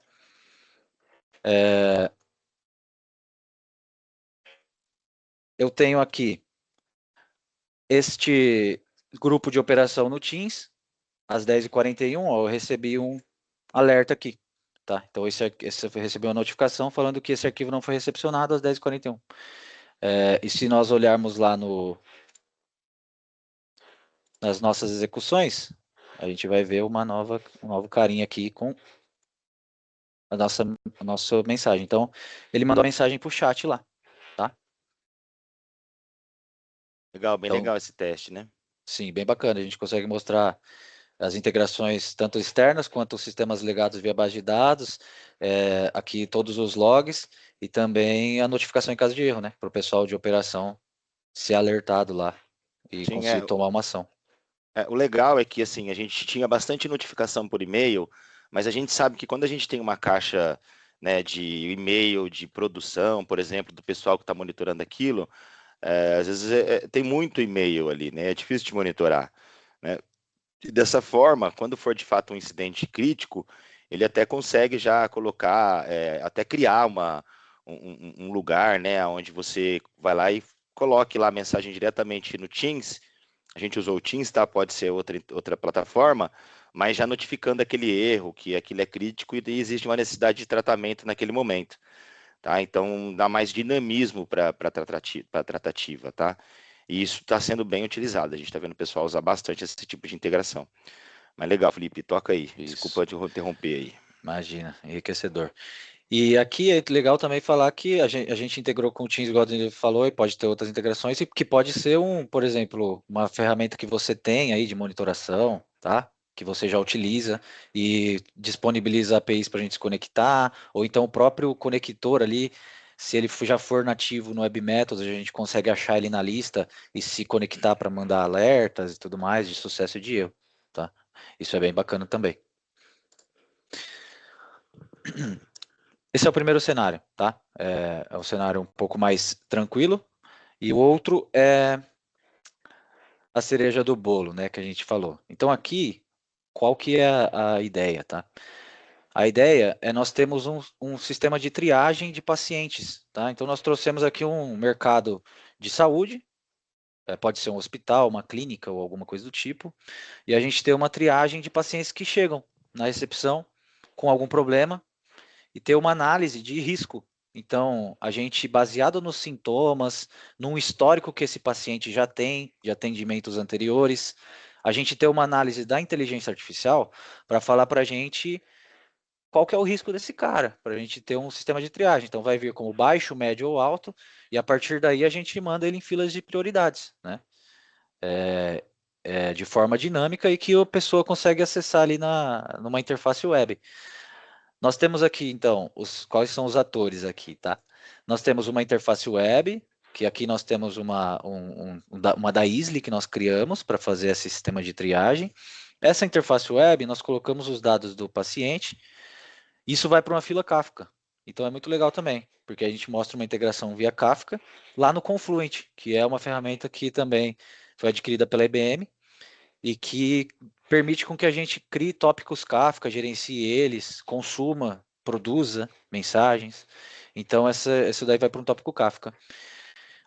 Eu tenho aqui este grupo de operação no Teams, às 10h41, ó, eu recebi um alerta aqui, tá? Então esse eu recebi uma notificação falando que esse arquivo não foi recepcionado às 10h41. E se nós olharmos lá nas nossas execuções, a gente vai ver um novo carinha aqui com a nossa mensagem. Então, ele mandou a mensagem para o chat lá, tá? Legal, bem Então, legal esse teste, né? sim, bem bacana. A gente consegue mostrar as integrações tanto externas quanto os sistemas legados via base de dados, aqui todos os logs e também a notificação em caso de erro, né? Para o pessoal de operação ser alertado lá e Sim, conseguir tomar uma ação. o legal é que assim, a gente tinha bastante notificação por e-mail, mas a gente sabe que quando a gente tem uma caixa, né, de e-mail de produção, por exemplo, do pessoal que está monitorando aquilo, às vezes tem muito e-mail ali, né? É difícil de monitorar, né? E dessa forma, quando for de fato um incidente crítico, ele até consegue já colocar, até criar um lugar, né, onde você vai lá e coloque lá a mensagem diretamente no Teams. A gente usou o Teams, tá? Pode ser outra plataforma, mas já notificando aquele erro, que aquilo é crítico e existe uma necessidade de tratamento naquele momento, tá? Então dá mais dinamismo para a tratativa, tá? E isso está sendo bem utilizado. A gente está vendo o pessoal usar bastante esse tipo de integração. Mas legal, Felipe, toca aí. Isso, Desculpa te interromper aí. imagina, enriquecedor. E aqui é legal também falar que a gente integrou com o Teams, igual ele falou, e pode ter outras integrações, e que pode ser por exemplo, uma ferramenta que você tem aí de monitoração, tá? Que você já utiliza e disponibiliza APIs para a gente se conectar, ou então o próprio conector ali, se ele já for nativo no Web Methods, a gente consegue achar ele na lista e se conectar para mandar alertas e tudo mais de sucesso e de erro, tá? Isso é bem bacana também. Esse é o primeiro cenário, tá? É um cenário um pouco mais tranquilo. E o outro é a cereja do bolo, né, que a gente falou. Então aqui, qual que é a ideia, tá? A ideia é nós temos um sistema de triagem de pacientes, tá? Então nós trouxemos aqui um mercado de saúde, pode ser um hospital, uma clínica ou alguma coisa do tipo, e a gente tem uma triagem de pacientes que chegam na recepção com algum problema e ter uma análise de risco. Então, a gente, baseado nos sintomas, num histórico que esse paciente já tem, de atendimentos anteriores, a gente ter uma análise da inteligência artificial para falar para a gente qual que é o risco desse cara, para a gente ter um sistema de triagem. Então, vai vir como baixo, médio ou alto, e a partir daí a gente manda ele em filas de prioridades, né? De forma dinâmica e que a pessoa consegue acessar ali numa interface web. Nós temos aqui, então, quais são os atores aqui, tá? Nós temos uma interface web, que aqui nós temos uma da Easily que nós criamos para fazer esse sistema de triagem. Essa interface web, nós colocamos os dados do paciente, isso vai para uma fila Kafka. Então é muito legal também, porque a gente mostra uma integração via Kafka lá no Confluent, que é uma ferramenta que também foi adquirida pela IBM e que permite com que a gente crie tópicos Kafka, gerencie eles, consuma, produza mensagens. Então, isso daí vai para um tópico Kafka.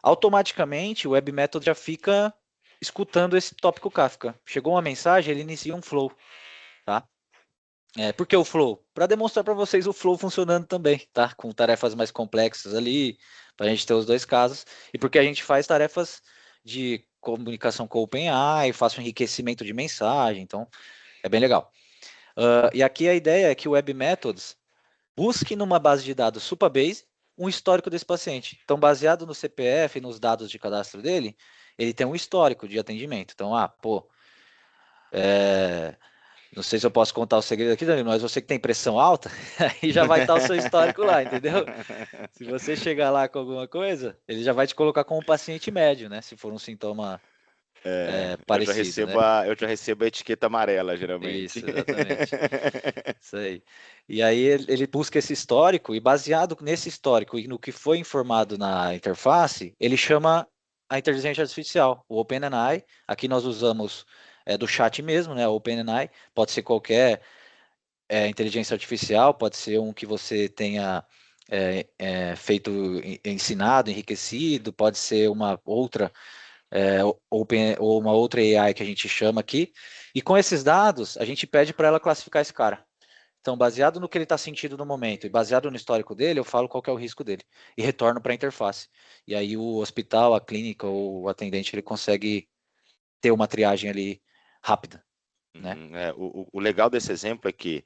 Automaticamente, o Web Method já fica escutando esse tópico Kafka. Chegou uma mensagem, ele inicia um flow, tá? Por que o flow? Para demonstrar para vocês o flow funcionando também, tá? Com tarefas mais complexas ali, para a gente ter os dois casos. E porque a gente faz tarefas de comunicação com o OpenAI, faço enriquecimento de mensagem, então é bem legal. E aqui a ideia é que o Web Methods busque numa base de dados Supabase um histórico desse paciente. Então, baseado no CPF e nos dados de cadastro dele, ele tem um histórico de atendimento. Então, não sei se eu posso contar o segredo aqui, Danilo, mas você que tem pressão alta, aí já vai estar o seu histórico lá, entendeu? Se você chegar lá com alguma coisa, ele já vai te colocar como paciente médio, né? Se for um sintoma parecido, né? Eu já recebo a etiqueta amarela, geralmente. Isso, exatamente. Isso aí. E aí ele busca esse histórico, e baseado nesse histórico e no que foi informado na interface, ele chama a inteligência artificial, o OpenAI. Aqui nós usamos do chat mesmo, né? O OpenAI pode ser qualquer inteligência artificial, pode ser um que você tenha feito, ensinado, enriquecido, pode ser uma outra ou uma outra AI que a gente chama aqui. E com esses dados, a gente pede para ela classificar esse cara. Então, baseado no que ele está sentindo no momento e baseado no histórico dele, eu falo qual que é o risco dele e retorno para a interface. E aí o hospital, a clínica ou o atendente, ele consegue ter uma triagem ali rápida, né? O legal desse exemplo é que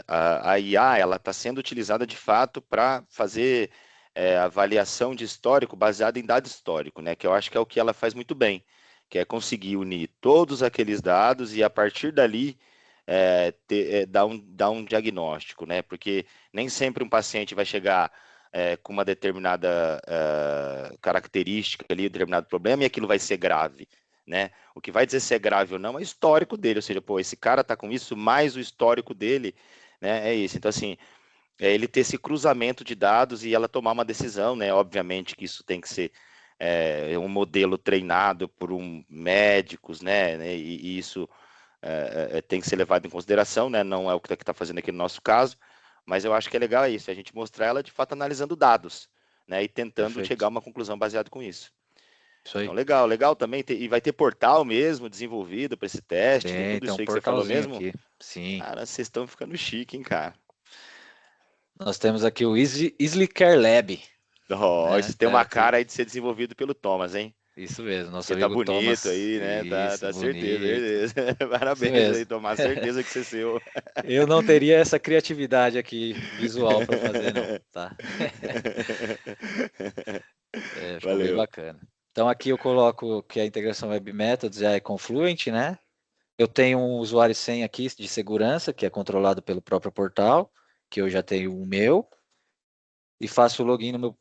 a IA ela está sendo utilizada de fato para fazer avaliação de histórico baseada em dado histórico, né? Que eu acho que é o que ela faz muito bem, que é conseguir unir todos aqueles dados e a partir dali dar um diagnóstico, né? Porque nem sempre um paciente vai chegar com uma determinada característica ali, um determinado problema, e aquilo vai ser grave, né? O que vai dizer se é grave ou não é o histórico dele, ou seja, pô, esse cara tá com isso, mais o histórico dele, né? É isso. Então, assim, ele ter esse cruzamento de dados e ela tomar uma decisão, né? Obviamente que isso tem que ser um modelo treinado por médicos, né? E isso tem que ser levado em consideração, né? Não é o que está fazendo aqui no nosso caso, mas eu acho que é legal isso, a gente mostrar ela de fato analisando dados, né? E tentando chegar a Perfeito. uma conclusão baseada com isso. Isso Então, aí. legal, legal também. E vai ter portal mesmo desenvolvido para esse teste, tem tudo Tem isso um aí que você falou portalzinho mesmo. aqui. Sim. Cara, vocês estão ficando chique, hein, cara? Nós temos aqui o Easy Care Lab, Ó, né? isso tem uma cara aí de ser desenvolvido pelo Thomas, hein? Isso mesmo, nosso Porque tá amigo bonito Thomas. aí, né? Isso, Tá certeza, bonito. certeza. Isso Parabéns aí, mesmo. Thomas. Certeza que você é seu. Eu não teria essa criatividade aqui visual para fazer, não, tá? Ficou bem Valeu. bacana. Então aqui eu coloco que a integração Web Methods já é Confluent, né? Eu tenho um usuário e senha aqui de segurança, que é controlado pelo próprio portal, que eu já tenho o meu, e faço o login no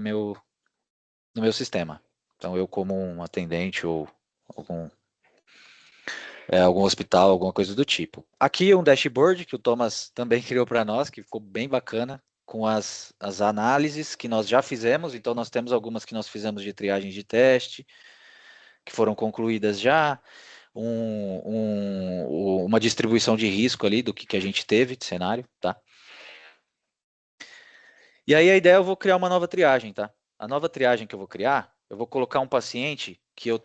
meu sistema. Então eu como um atendente ou algum, algum hospital, alguma coisa do tipo. Aqui um dashboard que o Thomas também criou para nós, que ficou bem bacana, com as análises que nós já fizemos. Então nós temos algumas que nós fizemos de triagem de teste, que foram concluídas já, uma distribuição de risco ali do que a gente teve de cenário, tá? E aí a ideia eu vou criar uma nova triagem, tá? A nova triagem que eu vou criar, eu vou colocar um paciente que eu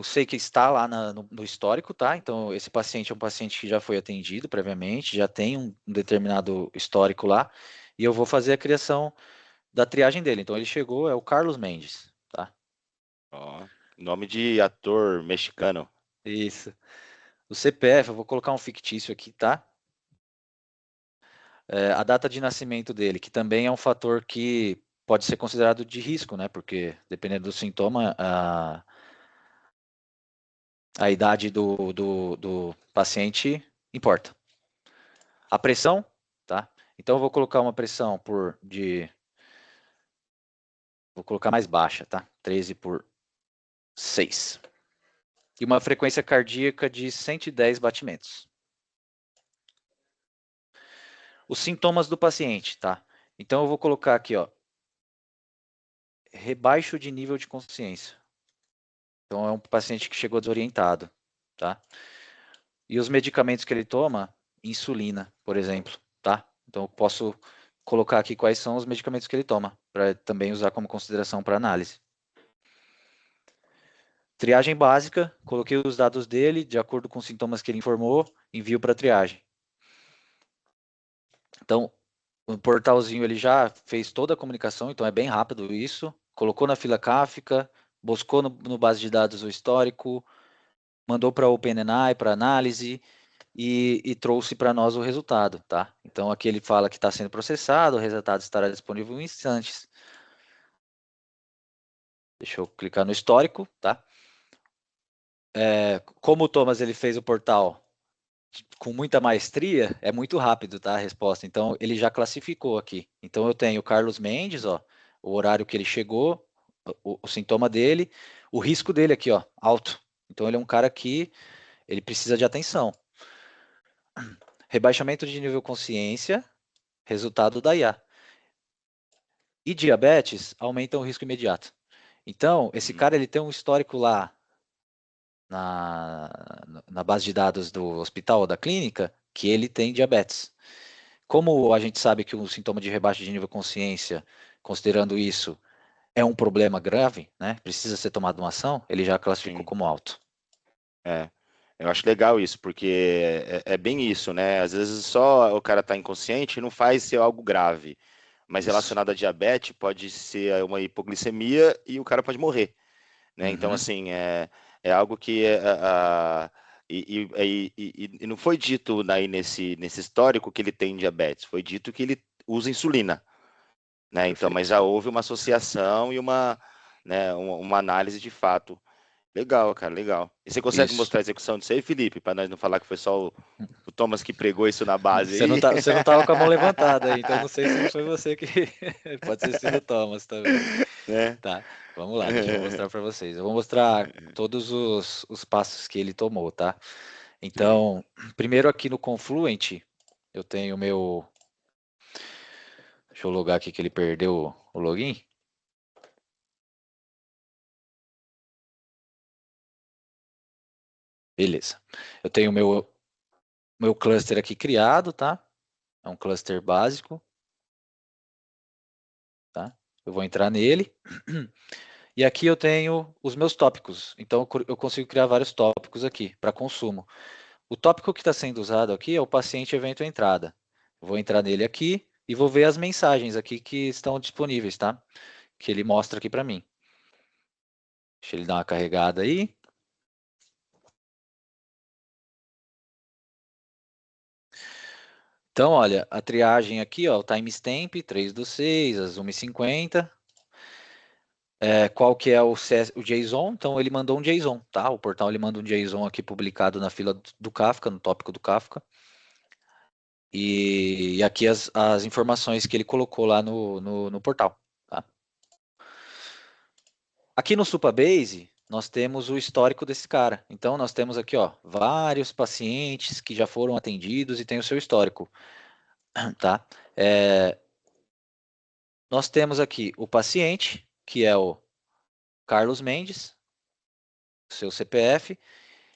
sei que está lá no histórico, tá? Então esse paciente é um paciente que já foi atendido previamente, já tem um determinado histórico lá, e eu vou fazer a criação da triagem dele. Então ele chegou, é o Carlos Mendes, tá? Ó, nome de ator mexicano. Isso. O CPF, eu vou colocar um fictício aqui, tá? A data de nascimento dele, que também é um fator que pode ser considerado de risco, né? Porque dependendo do sintoma, a idade do paciente importa. A pressão, tá? Então eu vou colocar uma pressão vou colocar mais baixa, tá? 13/6. E uma frequência cardíaca de 110 batimentos. Os sintomas do paciente, tá? Então eu vou colocar aqui, ó, rebaixo de nível de consciência. Então é um paciente que chegou desorientado, tá? E os medicamentos que ele toma, insulina, por exemplo, tá? Então eu posso colocar aqui quais são os medicamentos que ele toma, para também usar como consideração para análise. Triagem básica, coloquei os dados dele, de acordo com os sintomas que ele informou, envio para triagem. Então, o portalzinho ele já fez toda a comunicação, então é bem rápido isso. Colocou na fila Kafka, buscou no base de dados o histórico, mandou para a OpenAI para análise e trouxe para nós o resultado, tá? Então aqui ele fala que está sendo processado, o resultado estará disponível em instantes. Deixa eu clicar no histórico, tá? Como o Thomas ele fez o portal com muita maestria, é muito rápido, tá? A resposta. Então ele já classificou aqui. Então eu tenho o Carlos Mendes, ó, o horário que ele chegou, o sintoma dele, o risco dele aqui, ó, alto. Então ele é um cara que ele precisa de atenção. Rebaixamento de nível consciência, resultado da IA. E diabetes aumenta o risco imediato. Então, esse cara ele tem um histórico lá na base de dados do hospital ou da clínica que ele tem diabetes. Como a gente sabe que o sintoma de rebaixa de nível de consciência, considerando isso, é um problema grave, né? Precisa ser tomada uma ação, ele já classificou Sim. como alto. É, eu acho legal isso, porque é bem isso, né? Às vezes só o cara tá inconsciente e não faz ser algo grave, mas Isso. relacionado a diabetes pode ser uma hipoglicemia e o cara pode morrer, né? Então, Uhum. assim, é algo que e não foi dito aí nesse histórico que ele tem diabetes, foi dito que ele usa insulina, né? Então, mas Perfeito. já houve uma associação e né, uma análise de fato. Legal, cara, legal. E você consegue Isso. mostrar a execução disso aí, Felipe, para nós não falar que foi só o Thomas que pregou isso na base Você não aí? tá, você não tava com a mão levantada aí, então não sei se não foi você que pode ter sido o Thomas também. Né? Tá, vamos lá, deixa eu mostrar para vocês. Eu vou mostrar todos os passos que ele tomou, tá? Sim. Então, primeiro aqui no Confluent, eu tenho o meu. Deixa eu logar aqui que ele perdeu o login. Beleza. Eu tenho o meu cluster aqui criado, tá? É um cluster básico, tá? Eu vou entrar nele. E aqui eu tenho os meus tópicos. Então eu consigo criar vários tópicos aqui para consumo. O tópico que está sendo usado aqui é o paciente evento entrada. Eu vou entrar nele aqui e vou ver as mensagens aqui que estão disponíveis, tá? Que ele mostra aqui para mim. Deixa ele dar uma carregada aí. Então, olha, a triagem aqui, ó, o timestamp, 3/6, às 1h50. Qual que é o JSON? Então, ele mandou um JSON, tá? O portal ele manda um JSON aqui publicado na fila do Kafka, no tópico do Kafka. E aqui as informações que ele colocou lá no portal, tá? Aqui no Supabase, nós temos o histórico desse cara. Então, nós temos aqui, ó, vários pacientes que já foram atendidos e tem o seu histórico, tá? Nós temos aqui o paciente, que é o Carlos Mendes, seu CPF,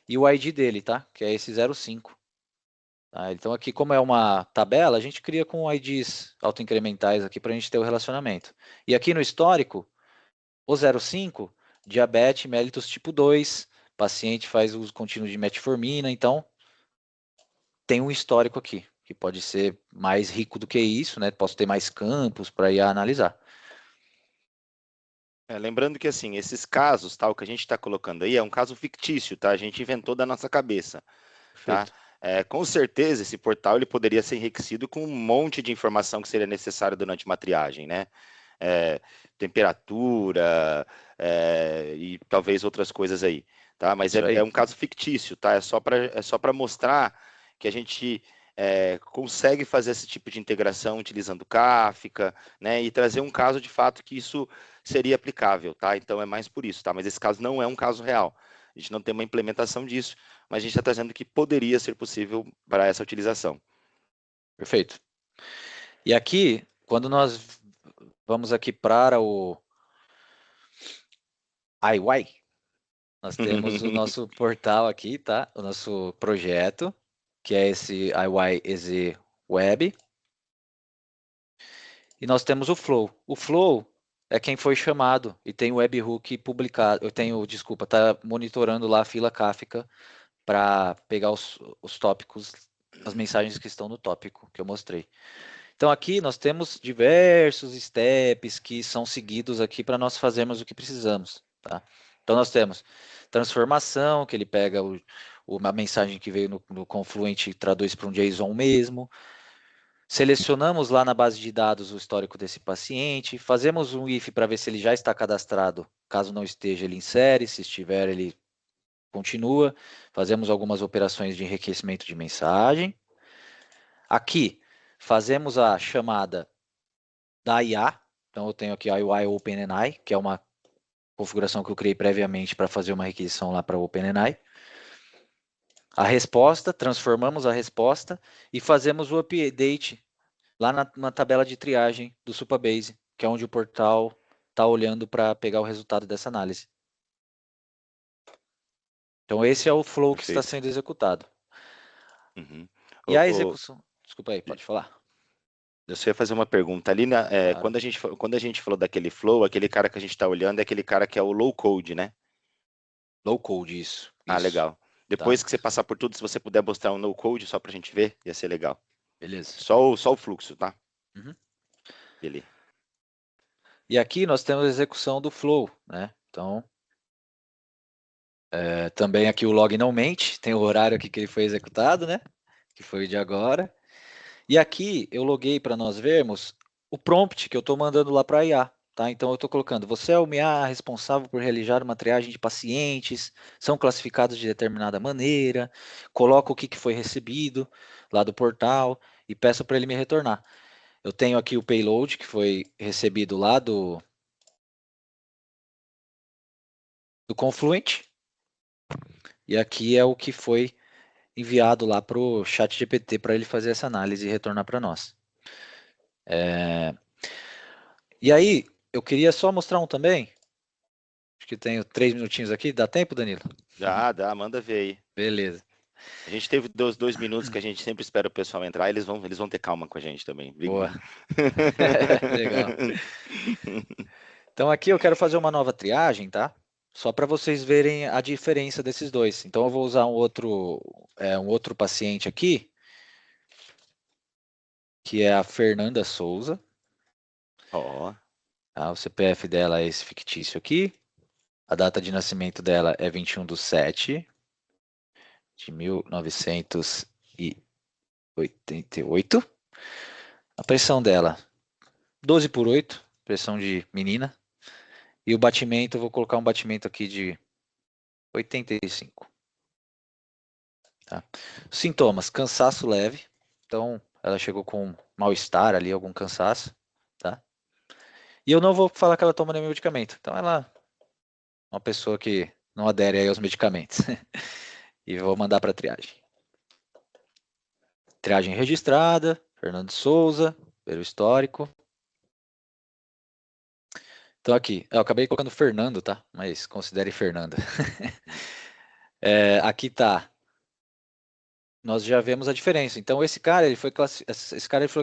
e o ID dele, tá? Que é esse 05. Tá? Então, aqui, como é uma tabela, a gente cria com IDs autoincrementais aqui para a gente ter o relacionamento. E aqui no histórico, o 05, diabetes mellitus tipo 2, paciente faz uso contínuo de metformina, então tem um histórico aqui, que pode ser mais rico do que isso, né? Posso ter mais campos para ir analisar. Lembrando que assim, esses casos, tá, o que a gente está colocando aí é um caso fictício, tá? A gente inventou da nossa cabeça, tá? Perfeito. Com certeza esse portal ele poderia ser enriquecido com um monte de informação que seria necessário durante uma triagem, né? Temperatura e talvez outras coisas aí, tá? Mas Isso é aí. um caso fictício, tá? É só para mostrar que a gente consegue fazer esse tipo de integração utilizando Kafka, né? E trazer um caso de fato que isso seria aplicável, tá? Então é mais por isso, tá? Mas esse caso não é um caso real. A gente não tem uma implementação disso, mas a gente está trazendo que poderia ser possível para essa utilização. Perfeito. E aqui, quando nós vamos aqui para o IY, nós temos o nosso portal aqui, tá? O nosso projeto, que é esse IY-EZ Web. E nós temos o Flow. O Flow é quem foi chamado e tem o webhook publicado. Eu tenho, desculpa, tá monitorando lá a fila Kafka para pegar os tópicos, as mensagens que estão no tópico que eu mostrei. Então aqui nós temos diversos steps que são seguidos aqui para nós fazermos o que precisamos, tá? Então nós temos transformação, que ele pega uma mensagem que veio no Confluent e traduz para um JSON mesmo. Selecionamos lá na base de dados o histórico desse paciente, fazemos um if para ver se ele já está cadastrado. Caso não esteja, ele insere, se estiver, ele continua. Fazemos algumas operações de enriquecimento de mensagem. Aqui, fazemos a chamada da IA. Então, eu tenho aqui a UI OpenAI, que é uma configuração que eu criei previamente para fazer uma requisição lá para o OpenAI. A resposta, transformamos a resposta e fazemos o update lá na tabela de triagem do Supabase, que é onde o portal está olhando para pegar o resultado dessa análise. Então, esse é o flow que está Perfeito. sendo executado. Uhum. E a execução... Desculpa aí, pode falar. Eu só ia fazer uma pergunta. Ali, Claro. quando a gente falou daquele flow, aquele cara que a gente está olhando é aquele cara que é o low code, né? Low code, isso. Ah, legal. Tá? Depois que você passar por tudo, se você puder mostrar um no code só para a gente ver, ia ser legal. Beleza. Só o fluxo, tá? Uhum. Beleza. E aqui nós temos a execução do flow, né? Então, também aqui o log não mente, tem o horário aqui que ele foi executado, né? Que foi o de agora. E aqui eu loguei para nós vermos o prompt que eu estou mandando lá para a IA. Tá? Então eu estou colocando, você é o IA responsável por realizar uma triagem de pacientes, são classificados de determinada maneira, coloco o que foi recebido lá do portal e peço para ele me retornar. Eu tenho aqui o payload que foi recebido lá do Confluent, e aqui é o que foi enviado lá para o ChatGPT para ele fazer essa análise e retornar para nós. E aí, eu queria só mostrar um também. Acho que tenho 3 minutinhos aqui. Dá tempo, Danilo? Dá, manda ver aí. Beleza. A gente teve 2 minutos que a gente sempre espera o pessoal entrar, eles vão ter calma com a gente também. Boa. Legal. Então aqui eu quero fazer uma nova triagem, tá? Só para vocês verem a diferença desses dois. Então eu vou usar um outro paciente aqui, que é a Fernanda Souza. Ó, Tá? O CPF dela é esse fictício aqui. A data de nascimento dela é 21/7 de 1988. A pressão dela, 12/8, pressão de menina. E o batimento, eu vou colocar um batimento aqui de 85. Tá? Sintomas, cansaço leve. Então, ela chegou com mal-estar ali, algum cansaço. Tá? E eu não vou falar que ela toma nenhum medicamento. Então, ela é uma pessoa que não adere aí aos medicamentos. E vou mandar para triagem. Triagem registrada, Fernando Souza, pelo histórico. Então aqui, eu acabei colocando Fernando, tá? Mas considere Fernanda. Aqui tá. Nós já vemos a diferença. Então esse cara, ele foi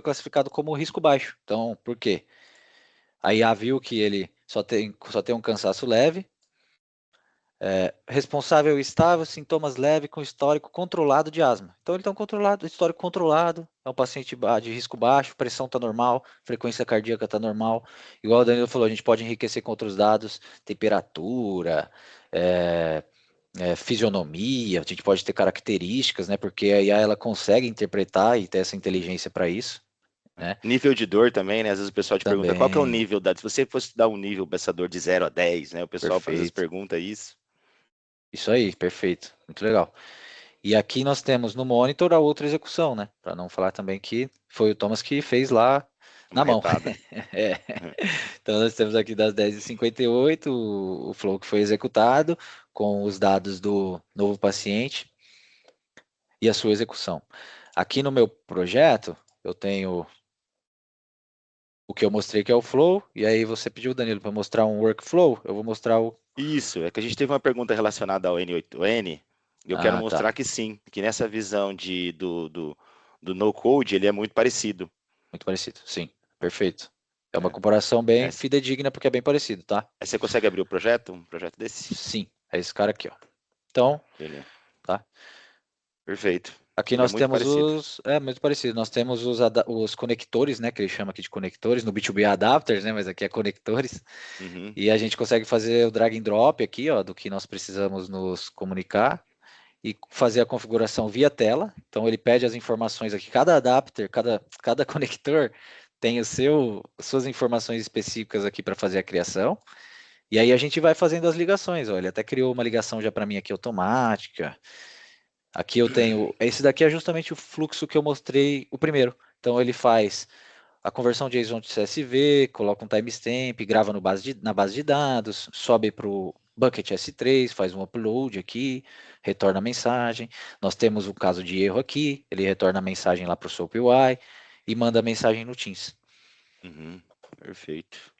classificado como risco baixo. Então, por quê? A IA viu que ele só tem um cansaço leve, responsável estável, sintomas leves com histórico controlado de asma. Então ele tem um histórico controlado, é um paciente de risco baixo, pressão está normal, frequência cardíaca está normal. Igual o Danilo falou, a gente pode enriquecer com outros dados, temperatura, é, fisionomia, a gente pode ter características, né? Porque a IA ela consegue interpretar e ter essa inteligência para isso, né? nível de dor também, né? Às vezes o pessoal te pergunta qual que é o Também, nível da. Se você fosse dar um nível para essa dor de 0 a 10, né? O pessoal às vezes perfeito. pergunta isso. Isso aí, perfeito. Muito legal. E aqui nós temos no monitor a outra execução, né? Para não falar também que foi o Thomas que fez lá na mão. Marretada. É. Então nós temos aqui das 10h58 o flow que foi executado com os dados do novo paciente e a sua execução. Aqui no meu projeto, eu tenho o que eu mostrei que é o flow, e aí você pediu, Danilo, para mostrar um workflow, eu vou mostrar o... Isso, é que a gente teve uma pergunta relacionada ao N8N, e eu quero Ah, mostrar tá. que sim, que nessa visão do no-code ele é muito parecido. Muito parecido. Sim, perfeito. É uma comparação bem É, fidedigna, porque é bem parecido, tá? aí você consegue abrir o projeto? Um projeto desse? Sim, é esse cara aqui, ó. Então, Beleza. tá? Perfeito. Aqui Ele é nós muito temos parecido. é muito parecido, nós temos os conectores, né, que ele chama aqui de conectores, no B2B é adapters, né, mas aqui é conectores, Uhum. e a gente consegue fazer o drag and drop aqui, ó, do que nós precisamos nos comunicar, e fazer a configuração via tela. Então ele pede as informações aqui, cada adapter, cada conector tem suas informações específicas aqui para fazer a criação. E aí a gente vai fazendo as ligações. Olha, até criou uma ligação já para mim aqui automática. Aqui eu tenho, esse daqui é justamente o fluxo que eu mostrei o primeiro. Então ele faz a conversão de JSON de CSV, coloca um timestamp, grava no na base de dados, sobe para o bucket S3, faz um upload aqui, retorna a mensagem. Nós temos o caso de erro aqui, ele retorna a mensagem lá para o SOAP UI e manda a mensagem no Teams. Uhum. Perfeito.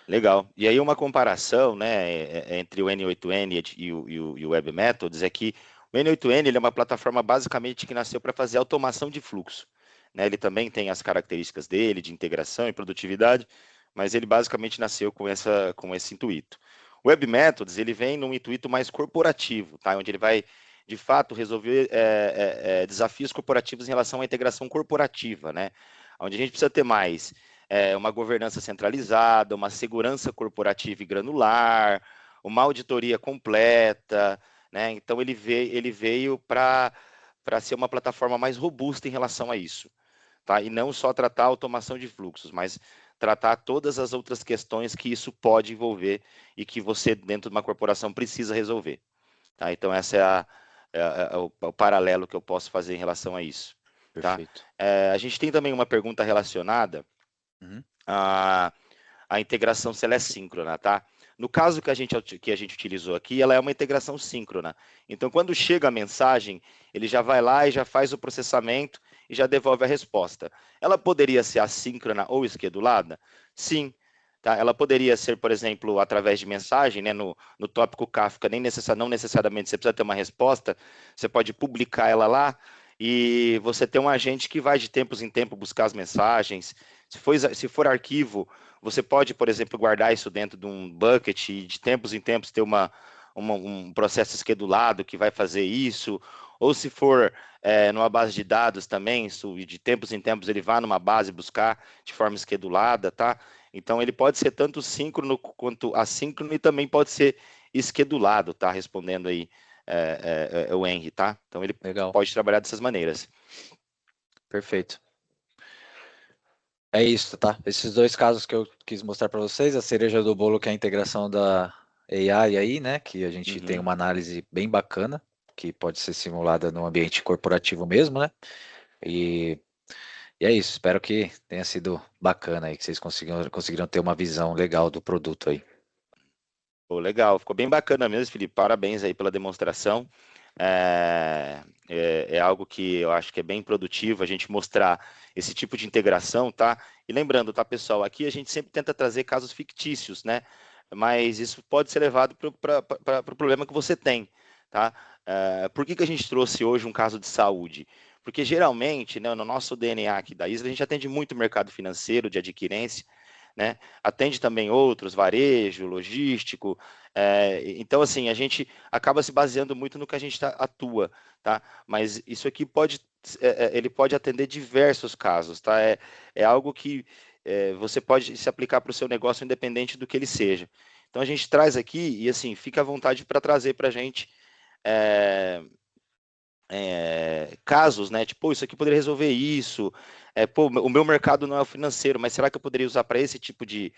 Legal. E aí uma comparação, né, entre o N8N e o Web Methods é que o N8N ele é uma plataforma basicamente que nasceu para fazer automação de fluxo. Né? Ele também tem as características dele de integração e produtividade, mas ele basicamente nasceu com esse intuito. O Web Methods ele vem num intuito mais corporativo, tá? Onde ele vai de fato resolver desafios corporativos em relação à integração corporativa, né? Onde a gente precisa ter mais uma governança centralizada, uma segurança corporativa e granular, uma auditoria completa, né? Então ele veio para ser uma plataforma mais robusta em relação a isso, tá? E não só tratar a automação de fluxos, mas tratar todas as outras questões que isso pode envolver e que você dentro de uma corporação precisa resolver, tá? Então essa é o paralelo que eu posso fazer em relação a isso, tá? Perfeito. A gente tem também uma pergunta relacionada Uhum. a, a integração se ela é síncrona, tá? No caso que a gente utilizou aqui, ela é uma integração síncrona. Então, quando chega a mensagem, ele já vai lá e já faz o processamento e já devolve a resposta. Ela poderia ser assíncrona ou esquedulada? Sim. Tá? Ela poderia ser, por exemplo, através de mensagem, né? No tópico Kafka, não necessariamente você precisa ter uma resposta, você pode publicar ela lá e você tem um agente que vai de tempos em tempo buscar as mensagens. Se for arquivo, você pode, por exemplo, guardar isso dentro de um bucket e de tempos em tempos ter um processo esquedulado que vai fazer isso. Ou se for numa base de dados também, de tempos em tempos ele vai numa base buscar de forma esquedulada, tá? Então ele pode ser tanto síncrono quanto assíncrono e também pode ser esquedulado, tá? Respondendo aí o Henry, tá? Então ele Legal, pode trabalhar dessas maneiras. perfeito. É isso, tá? Esses dois casos que eu quis mostrar para vocês, a cereja do bolo que é a integração da AI aí, né? Que a gente tem Uhum. uma análise bem bacana, que pode ser simulada no ambiente corporativo mesmo, né? E, e é isso, espero que tenha sido bacana aí, que vocês conseguiram ter uma visão legal do produto aí. Pô, legal, ficou bem bacana mesmo, Felipe. Parabéns aí pela demonstração. É algo que eu acho que é bem produtivo a gente mostrar esse tipo de integração, tá? E lembrando, tá, pessoal, aqui a gente sempre tenta trazer casos fictícios, né? Mas isso pode ser levado para o problema que você tem, tá? Por que a gente trouxe hoje um caso de saúde? Porque geralmente, né, no nosso DNA aqui da Isla, a gente atende muito mercado financeiro, de adquirência, né? Atende também outros, varejo, logístico. Então, assim, a gente acaba se baseando muito no que a gente atua, tá? Mas isso aqui ele pode atender diversos casos, tá? É algo que você pode se aplicar para o seu negócio independente do que ele seja. Então, a gente traz aqui e, assim, fica à vontade para trazer para a gente é, casos, né? Tipo, isso aqui poderia resolver isso. Pô, o meu mercado não é o financeiro, mas será que eu poderia usar para esse tipo de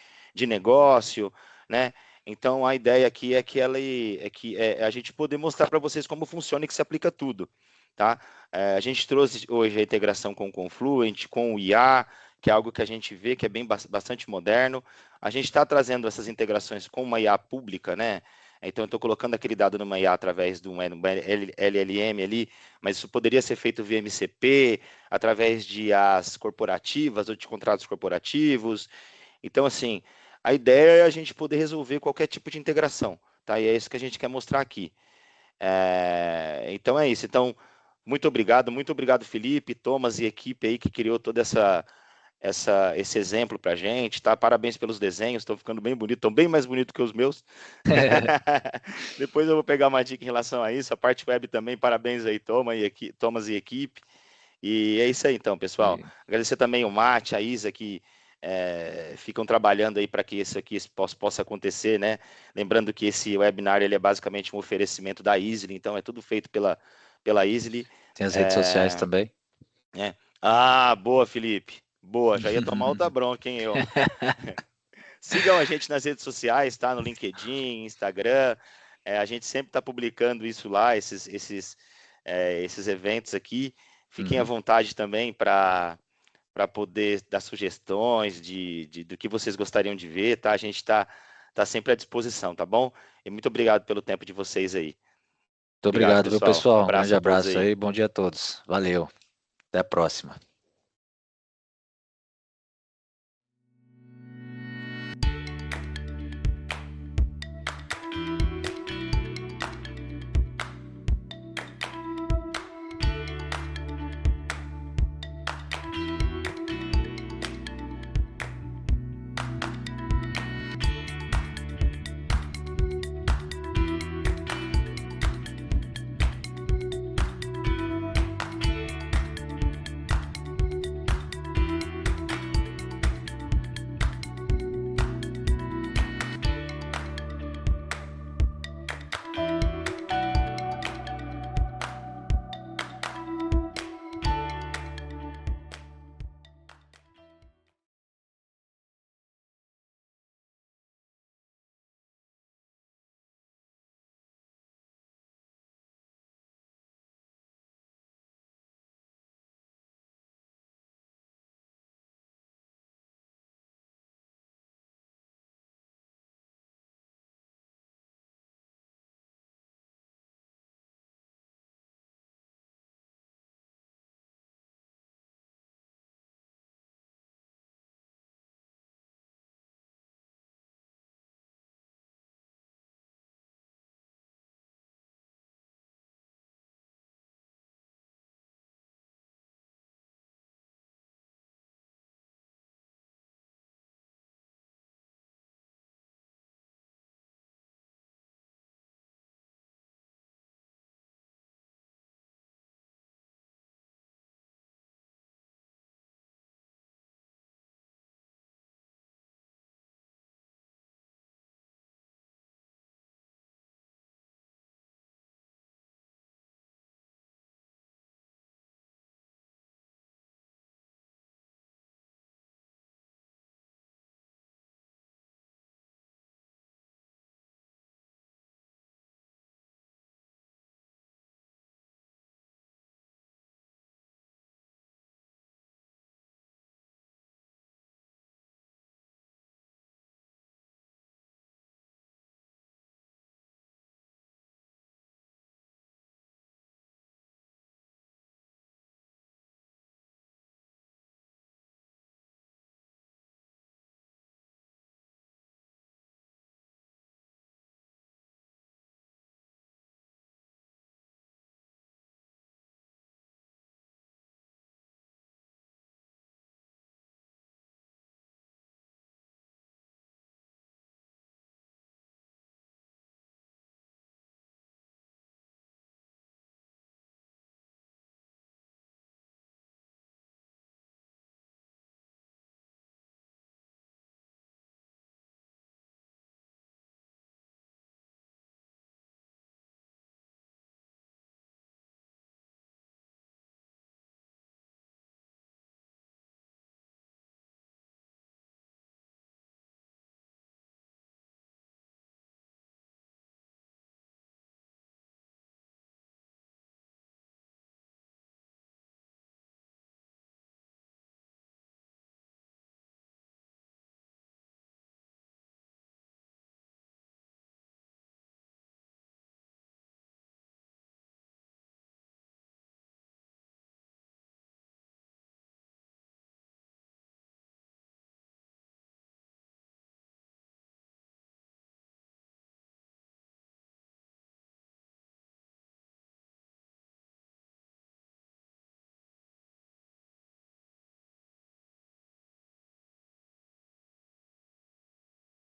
negócio, né? Então a ideia aqui é que a gente poder mostrar para vocês como funciona e que se aplica tudo, tá? A gente trouxe hoje a integração com o Confluent, com o IA, que é algo que a gente vê que é bem bastante moderno. A gente está trazendo essas integrações com uma IA pública, né? Então, eu estou colocando aquele dado numa IA através de um LLM ali, mas isso poderia ser feito via MCP, através de IAs corporativas ou de contratos corporativos. Então, assim, a ideia é a gente poder resolver qualquer tipo de integração, tá? E é isso que a gente quer mostrar aqui. Então, é isso. Então, muito obrigado, Felipe, Thomas e equipe aí que criou toda esse exemplo para a gente, tá? Parabéns pelos desenhos, estão ficando bem bonitos, estão bem mais bonitos que os meus. Depois eu vou pegar uma dica em relação a isso. A parte web também, parabéns aí, Thomas e equipe. E é isso aí, então, pessoal. Agradecer também o Mate, a Isa, que ficam trabalhando aí para que isso aqui possa acontecer, né? Lembrando que esse webinar ele é basicamente um oferecimento da Easily, então é tudo feito pela Easily. Tem as redes sociais também. Ah, boa, Felipe. Boa, já ia tomar outra bronca, hein, eu. Sigam a gente nas redes sociais, tá? No LinkedIn, Instagram. A gente sempre está publicando isso lá, esses eventos aqui. Fiquem à vontade também para poder dar sugestões do que vocês gostariam de ver, tá? A gente está sempre à disposição, tá bom? E muito obrigado pelo tempo de vocês aí. Muito obrigado, viu, pessoal? Um Abraço grande a todos abraço aí. aí, bom dia a todos. Valeu, até a próxima.